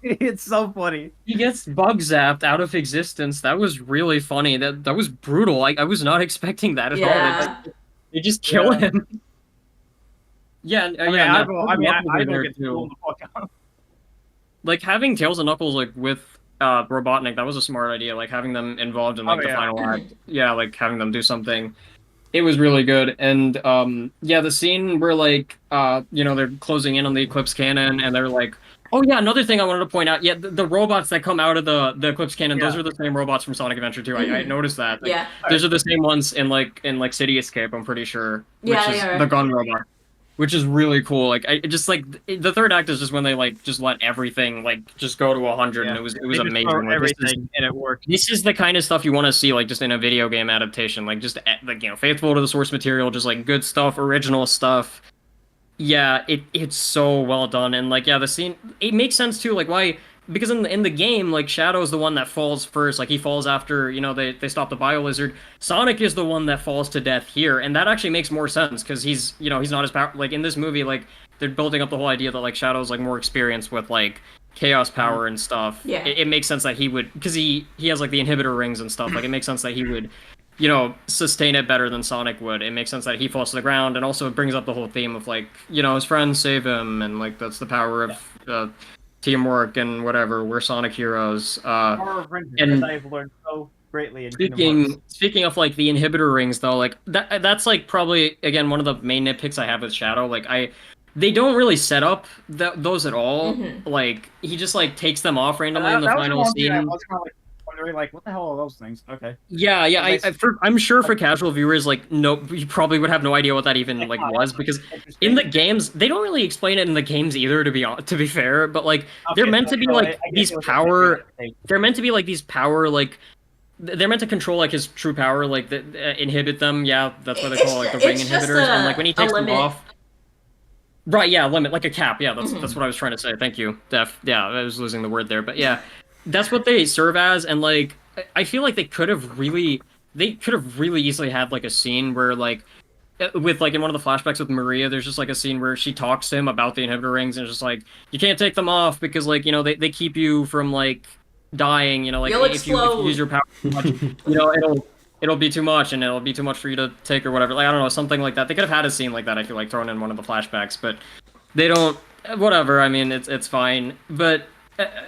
It's so funny. He gets bug zapped out of existence. That was really funny. That was brutal. I was not expecting that at all. They just kill him. Yeah, I will get too. Like having Tails and Knuckles like with Robotnik, that was a smart idea. Like having them involved in like the final act. Yeah, like having them do something. It was really good, and the scene where like they're closing in on the Eclipse Cannon, and they're like, oh yeah, another thing I wanted to point out, the robots that come out of the Eclipse Cannon, those are the same robots from Sonic Adventure 2. I noticed that. Like, those are the same ones in City Escape, I'm pretty sure, which is the gun robot, which is really cool. Like the third act is just when they like just let everything like just go to 100, and it was amazing. Like, everything and it worked. This is the kind of stuff you want to see like just in a video game adaptation, like just like faithful to the source material, just like good stuff, original stuff. Yeah, it's so well done, and like the scene, it makes sense too, like why, because in the game, like Shadow's the one that falls first, like he falls after they stop the Bio Lizard. Sonic is the one that falls to death here, and that actually makes more sense because he's not as powerful. Like in this movie, like they're building up the whole idea that like Shadow's like more experienced with like chaos power and stuff. Yeah, it makes sense that he would, because he has like the inhibitor rings and stuff. Like it makes sense that he would sustain it better than Sonic would. It makes sense that he falls to the ground, and also it brings up the whole theme of like, his friends save him, and like that's the power of teamwork and whatever. We're Sonic heroes. And I've learned so greatly. Speaking of like the inhibitor rings, though, like that's like probably again one of the main nitpicks I have with Shadow. Like they don't really set up those at all. Mm-hmm. Like he just like takes them off randomly in the final scene. Like, what the hell are those things? Okay. Yeah. I'm sure for casual viewers, like, no, you probably would have no idea what that even like was, because in the games they don't really explain it in the games either. To be fair, but like they're meant to be like these power. They're meant to be like these power like. They're meant to control like his true power, like inhibit them. Yeah, that's what they call like the ring inhibitors. And like when he takes them off. Right. Yeah. Limit, like a cap. Yeah. That's what I was trying to say. Thank you, Def. Yeah, I was losing the word there, but yeah. That's what they serve as, and like I feel like they could have really easily had like a scene where like with like in one of the flashbacks with Maria, there's just like a scene where she talks to him about the inhibitor rings, and it's just like, you can't take them off because like they keep you from like dying, like if you use your power too much, it'll be too much, and it'll be too much for you to take or whatever. Like I don't know, something like that. They could have had a scene like that, I feel like, thrown in one of the flashbacks, but they don't. Whatever. I mean, it's fine, but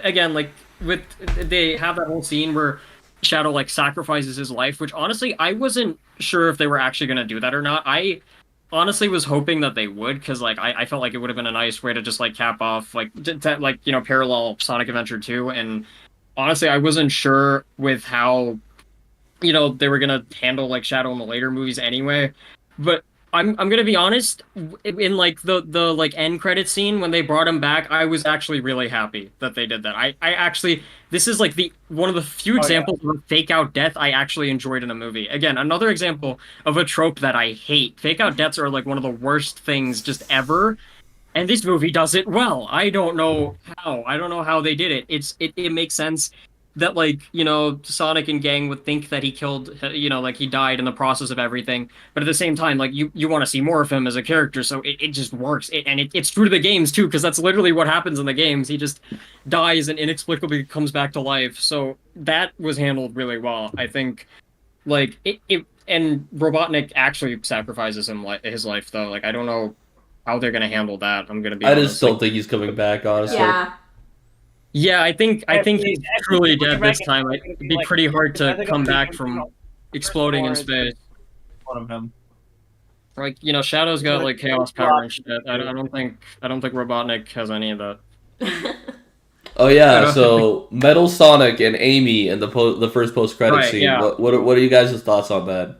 again, like. They have that whole scene where Shadow like sacrifices his life, which honestly I wasn't sure if they were actually going to do that or not. I honestly was hoping that they would, because like I felt like it would have been a nice way to just like cap off like like parallel Sonic Adventure 2. And honestly I wasn't sure with how they were gonna handle like Shadow in the later movies anyway. But I'm gonna be honest, in like the like end credit scene when they brought him back, I was actually really happy that they did that. I actually, this is like one of the few examples of a fake out death I actually enjoyed in a movie. Again, another example of a trope that I hate. Fake out deaths are like one of the worst things just ever. And this movie does it well. I don't know how they did it. It makes sense that like Sonic and gang would think that he killed like he died in the process of everything, but at the same time like you want to see more of him as a character, so it just works. It's true to the games too, because that's literally what happens in the games. He just dies and inexplicably comes back to life, so that was handled really well, I think. Like and Robotnik actually sacrifices his life though. Like I don't know how they're gonna handle that. I'm gonna be honest. Just don't think he's coming back, honestly. Yeah, I think he's truly dead this time. It'd be pretty hard to come back from exploding in space. One of him. Like Shadow's got like chaos power and shit. I don't think Robotnik has any of that. Oh yeah, so Metal Sonic and Amy in the first post-credit scene. Yeah. What are you guys' thoughts on that?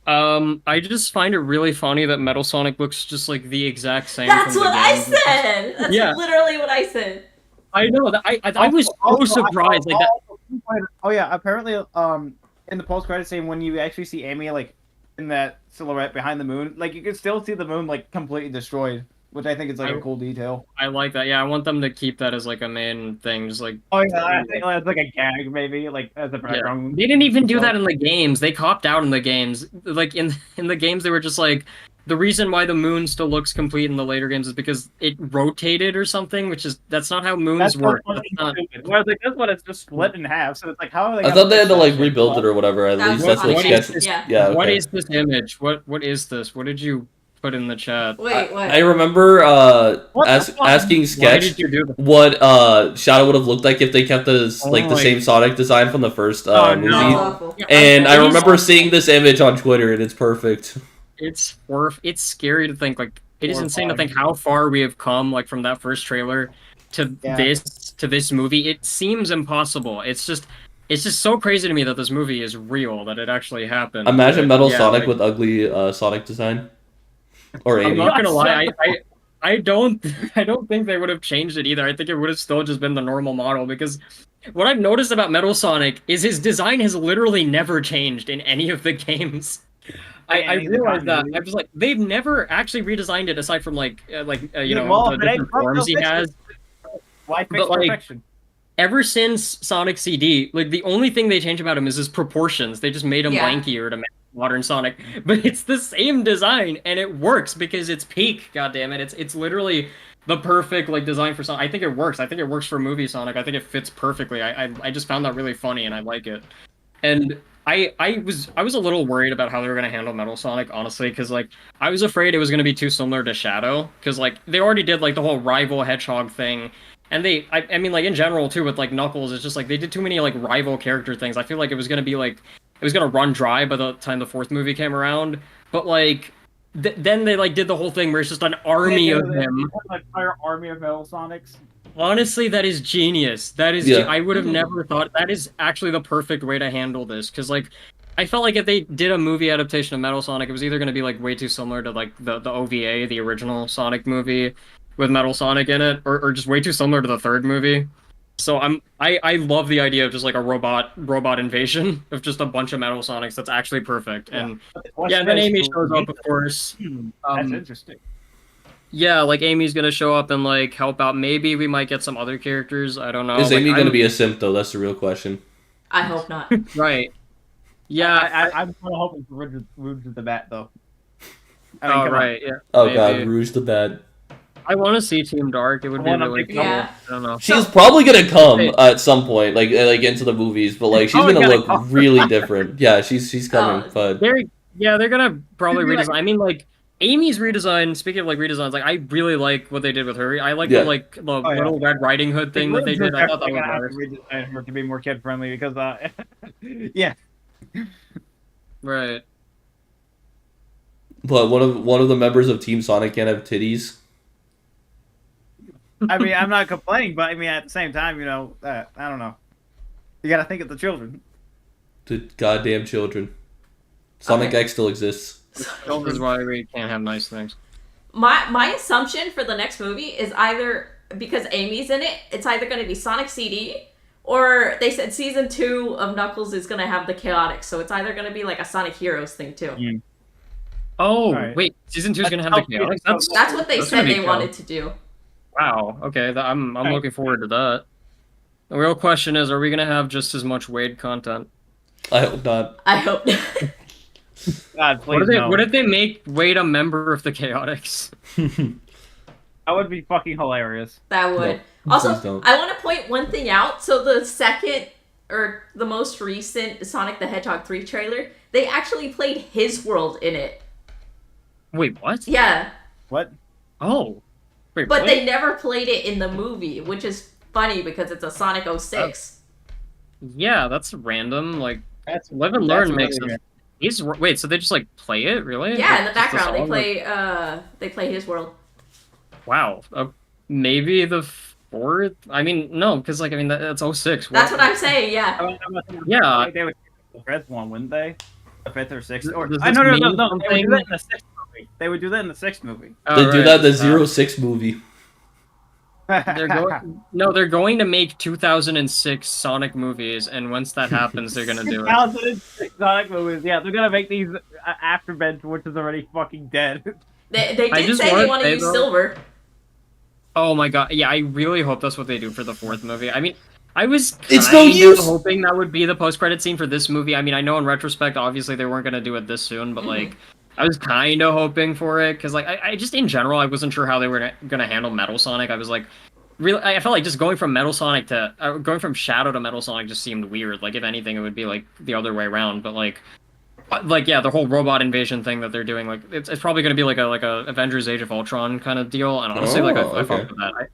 I just find it really funny that Metal Sonic looks just like the exact same. That's what I said. That's literally what I said. I know that I was so surprised like that. Oh yeah, apparently in the post-credit scene when you actually see Amy like in that silhouette behind the moon, like you can still see the moon like completely destroyed, which I think is like a cool detail. I like that. Yeah, I want them to keep that as like a main thing, just like. Oh yeah, I think that's like a gag maybe, like as a background. Yeah. They didn't even do that in the games. They copped out in the games. Like in the games, they were just like, the reason why the moon still looks complete in the later games is because it rotated or something, that's not how moons work. Whereas like this one, it's just split in half, so it's like how are they? I thought they had to like rebuild it or whatever. At least that's what sketch. Yeah. Okay. What is this image? What is this? What did you put in the chat? Wait, what? I remember asking Sketch what Shadow would have looked like if they kept the same Sonic design from the first movie. No. And I remember seeing this image on Twitter, and it's perfect. It's scary to think, like, it is insane to think how far we have come, like, from that first trailer to this movie. It seems impossible. It's just so crazy to me that this movie is real, that it actually happened. Imagine Metal Sonic with ugly Sonic design. Or Amy. I'm not gonna lie, I don't think they would have changed it either. I think it would have still just been the normal model, because what I've noticed about Metal Sonic is his design has literally never changed in any of the games. I realized that. I was like, they've never actually redesigned it aside from the different forms he has. Why fix perfection? Ever since Sonic CD, like the only thing they changed about him is his proportions. They just made him lankier to match modern Sonic, but it's the same design and it works because it's peak. God damn it! It's literally the perfect like design for Sonic. I think it works. I think it works for movie Sonic. I think it fits perfectly. I just found that really funny and I like it. And I was a little worried about how they were going to handle Metal Sonic, honestly, because like I was afraid it was going to be too similar to Shadow, because like they already did like the whole rival Hedgehog thing, and I mean like in general too with like Knuckles, it's just like they did too many like rival character things. I feel like it was going to run dry by the time the fourth movie came around, but like then they like did the whole thing where it's just an army of them, like entire army of Metal Sonics. Honestly, that is genius. That is, I would have never thought. That is actually the perfect way to handle this. Because, like, I felt like if they did a movie adaptation of Metal Sonic, it was either going to be, like, way too similar to, like, the OVA, the original Sonic movie with Metal Sonic in it, or just way too similar to the third movie. So I love the idea of just, like, a robot invasion of just a bunch of Metal Sonics. That's actually perfect. And, and then Amy shows up, of course. That's interesting. Yeah, like Amy's gonna show up and like help out. Maybe we might get some other characters. I don't know. Is Amy gonna be a simp though? That's the real question. I hope not. Right. Yeah, I'm kind of hoping for Rouge the Bat though. Right. Yeah. Oh maybe. God, Rouge the Bat. I want to see Team Dark. It would be really cool. Yeah. I don't know. She's probably gonna come at some point, like into the movies, but like she's gonna look really different. Yeah, she's coming. But they're gonna probably redesign. I mean, like. Amy's redesign, speaking of like redesigns, like I really like what they did with her. I like the little Red Riding Hood thing that they did. I thought that was nice. Redesign her to be more kid friendly because yeah. Right. But one of the members of Team Sonic can't have titties. I mean, I'm not complaining, but I mean at the same time, I don't know. You gotta think of the children. The goddamn children. Sonic X still exists. This is why we can't have nice things. My assumption for the next movie is either, because Amy's in it, it's either going to be Sonic CD, or they said season 2 of Knuckles is going to have the Chaotix, so it's either going to be like a Sonic Heroes thing too. Mm. Oh, right. Wait, season 2 is going to have the Chaotix? That's what they said they wanted to do. Wow, okay, I'm looking forward to that. The real question is, are we going to have just as much Wade content? I hope not. I hope not. God, please what if they make Wade a member of the Chaotix? That would be fucking hilarious. That would. No, also, I want to point one thing out. So the second, or the most recent Sonic the Hedgehog 3 trailer, they actually played his world in it. Wait, what? Yeah. What? Oh. Wait, but what? they never played it in the movie, which is funny because it's a Sonic 06. Yeah, that's random. Like, Live and Learn makes sense. Wait, so they just like play it, really? Yeah, in the background they play his world. Wow. Maybe the 4th. I mean, no, because like that's 06. That's what I'm saying. Yeah. Yeah. They would the 5th one, wouldn't they? The 5th or 6th? Or no. They would do that in the 6th movie. They would do that in the 6th movie. They do that in the 06 movie. They're going to make 2006 Sonic movies, and once that happens, they're gonna do it. 2006 Sonic movies, yeah, they're gonna make these after Ben Schwartz is already fucking dead. They did say they want to use Silver. Oh my god, yeah, I really hope that's what they do for the 4th movie. I mean, I was kind of hoping that would be the post-credit scene for this movie. I mean, I know in retrospect, obviously they weren't gonna do it this soon, but like, I was kind of hoping for it, because like, I just, in general, I wasn't sure how they were gonna handle Metal Sonic. I was like, really, I felt like just going from going from Shadow to Metal Sonic just seemed weird. Like, if anything, it would be like the other way around. But like yeah, the whole robot invasion thing that they're doing, like, it's probably gonna be like a Avengers Age of Ultron kind of deal. And honestly, I fuck with that.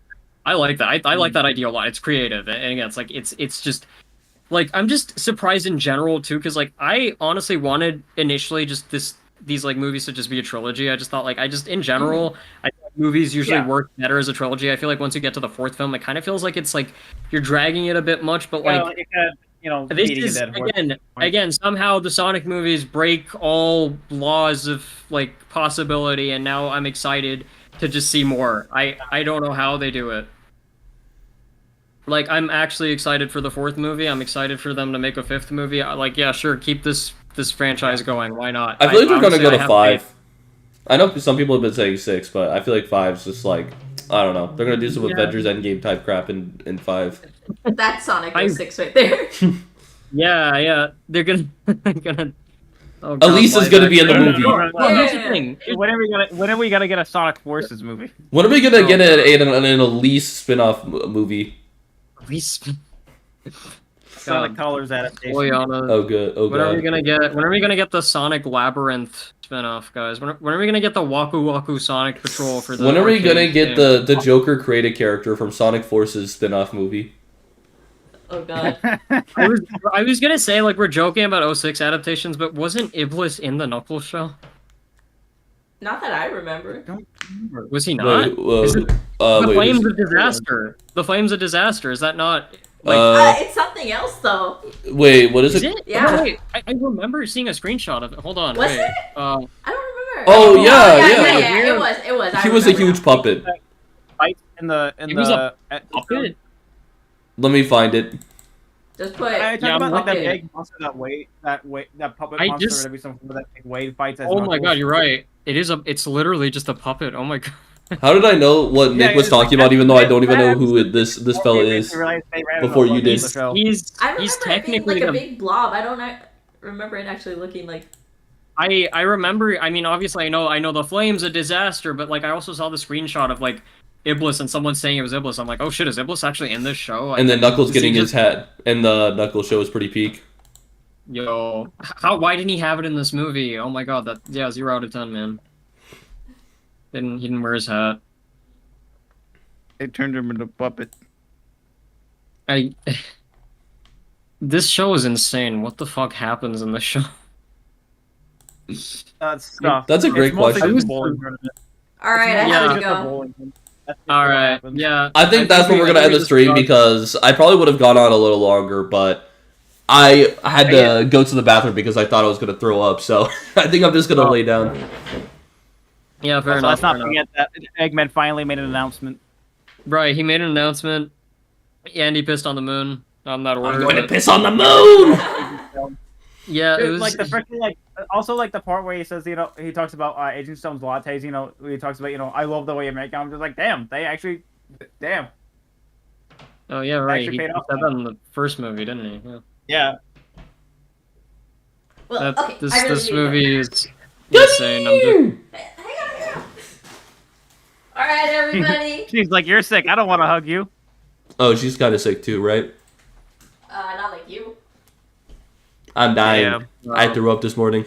I like that. I like that idea a lot. It's creative, and again, it's like it's just like, I'm just surprised in general too, because like I honestly wanted initially just these like movies to just be a trilogy. I just thought like in general, I feel like movies usually work better as a trilogy. I feel like once you get to the 4th film, it kind of feels like it's like you're dragging it a bit much. But like, this is again somehow the Sonic movies break all laws of like possibility, and now I'm excited to just see more. I don't know how they do it. Like, I'm actually excited for the 4th movie. I'm excited for them to make a 5th movie. Like, yeah, sure, keep this franchise going. Why not? I feel like they're gonna go to 5. I know some people have been saying 6, but I feel like 5's just like, I don't know. They're gonna do some Avengers Endgame type crap in 5. That's Sonic 06 right there. Yeah, they're gonna. Oh, God, Elise is gonna be in the movie. Here's the thing. When are we gonna get a Sonic Forces movie? When are we gonna get an Elise spin-off movie? Elise. Sonic Colors adaptation. Oh good. When are we gonna get the Sonic Labyrinth spin-off, guys? When are we gonna get the Waku Waku Sonic Patrol for the? When are we gonna get the Joker created character from Sonic Forces spin-off movie? Oh God. I was gonna say, like, we're joking about 06 adaptations, but wasn't Iblis in the Knuckles show? Not that I remember. Was he not? The Flames of Disaster. The Flames of Disaster. Is that not? Like, it's something else though. Wait, what is it? Yeah. Oh, wait, I remember seeing a screenshot of it. Hold on. Was wait. it? I don't remember. Oh yeah. It was. He was a huge puppet. In the puppet. Let me find it. Just put. I talk about like that big monster, that puppet monster. Every some that big Wade fights. As my God, you're right. It's literally just a puppet. Oh my God. How did I know what Nick was talking about, even though I don't even know who this fella is? Before you did. He's like technically a big blob. I don't remember it actually looking like. I remember. I mean, obviously, I know the Flames a disaster, but like I also saw the screenshot of like Iblis and someone saying it was Iblis. I'm like, oh shit, is Iblis actually in this show? And then Knuckles getting his hat, and the Knuckles show is pretty peak. Yo, why didn't he have it in this movie? Oh my God, 0 out of 10, man. He didn't wear his hat. It turned him into a puppet. This show is insane. What the fuck happens in the show? That's a great question. All right, I have to go. All right, yeah. I think that's where we're gonna end the stream because I probably would have gone on a little longer, but I had to go to the bathroom because I thought I was gonna throw up. So I think I'm just gonna lay down. Yeah, fair enough. Let's not forget that Eggman finally made an announcement. Right, he made an announcement. And he pissed on the moon. I'm not order. I'm going to piss on the moon. Yeah, it was like the first thing, like also like the part where he says, you know, he talks about Agent Stone's lattes. You know, he talks about, you know, I love the way you make them. I'm just like, damn, they actually, damn. Oh yeah, right. He said that in the first movie, didn't he? Yeah. Well, okay, this movie is insane. Hang on. All right, everybody. She's like, you're sick. I don't want to hug you. Oh, she's kind of sick too, right? Not like you. I'm dying. I threw up this morning.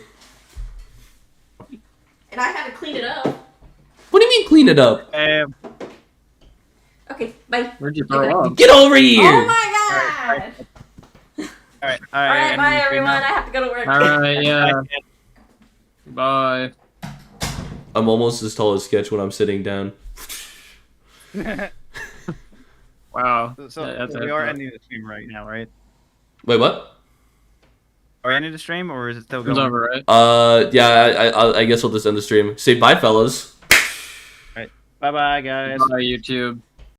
And I had to clean it up. What do you mean clean it up? Okay, bye. Where'd you throw up? Get over here! Oh my god! Alright, bye everyone. I have to go to work. Alright, yeah. Bye. I'm almost as tall as Sketch when I'm sitting down. Wow. So we are ending the stream right now, right? Wait, what? Are we ending the stream, or is it still going? It's over, right? Yeah, I guess we'll just end the stream. Say bye, fellas. Alright. Bye-bye, guys. Bye, YouTube.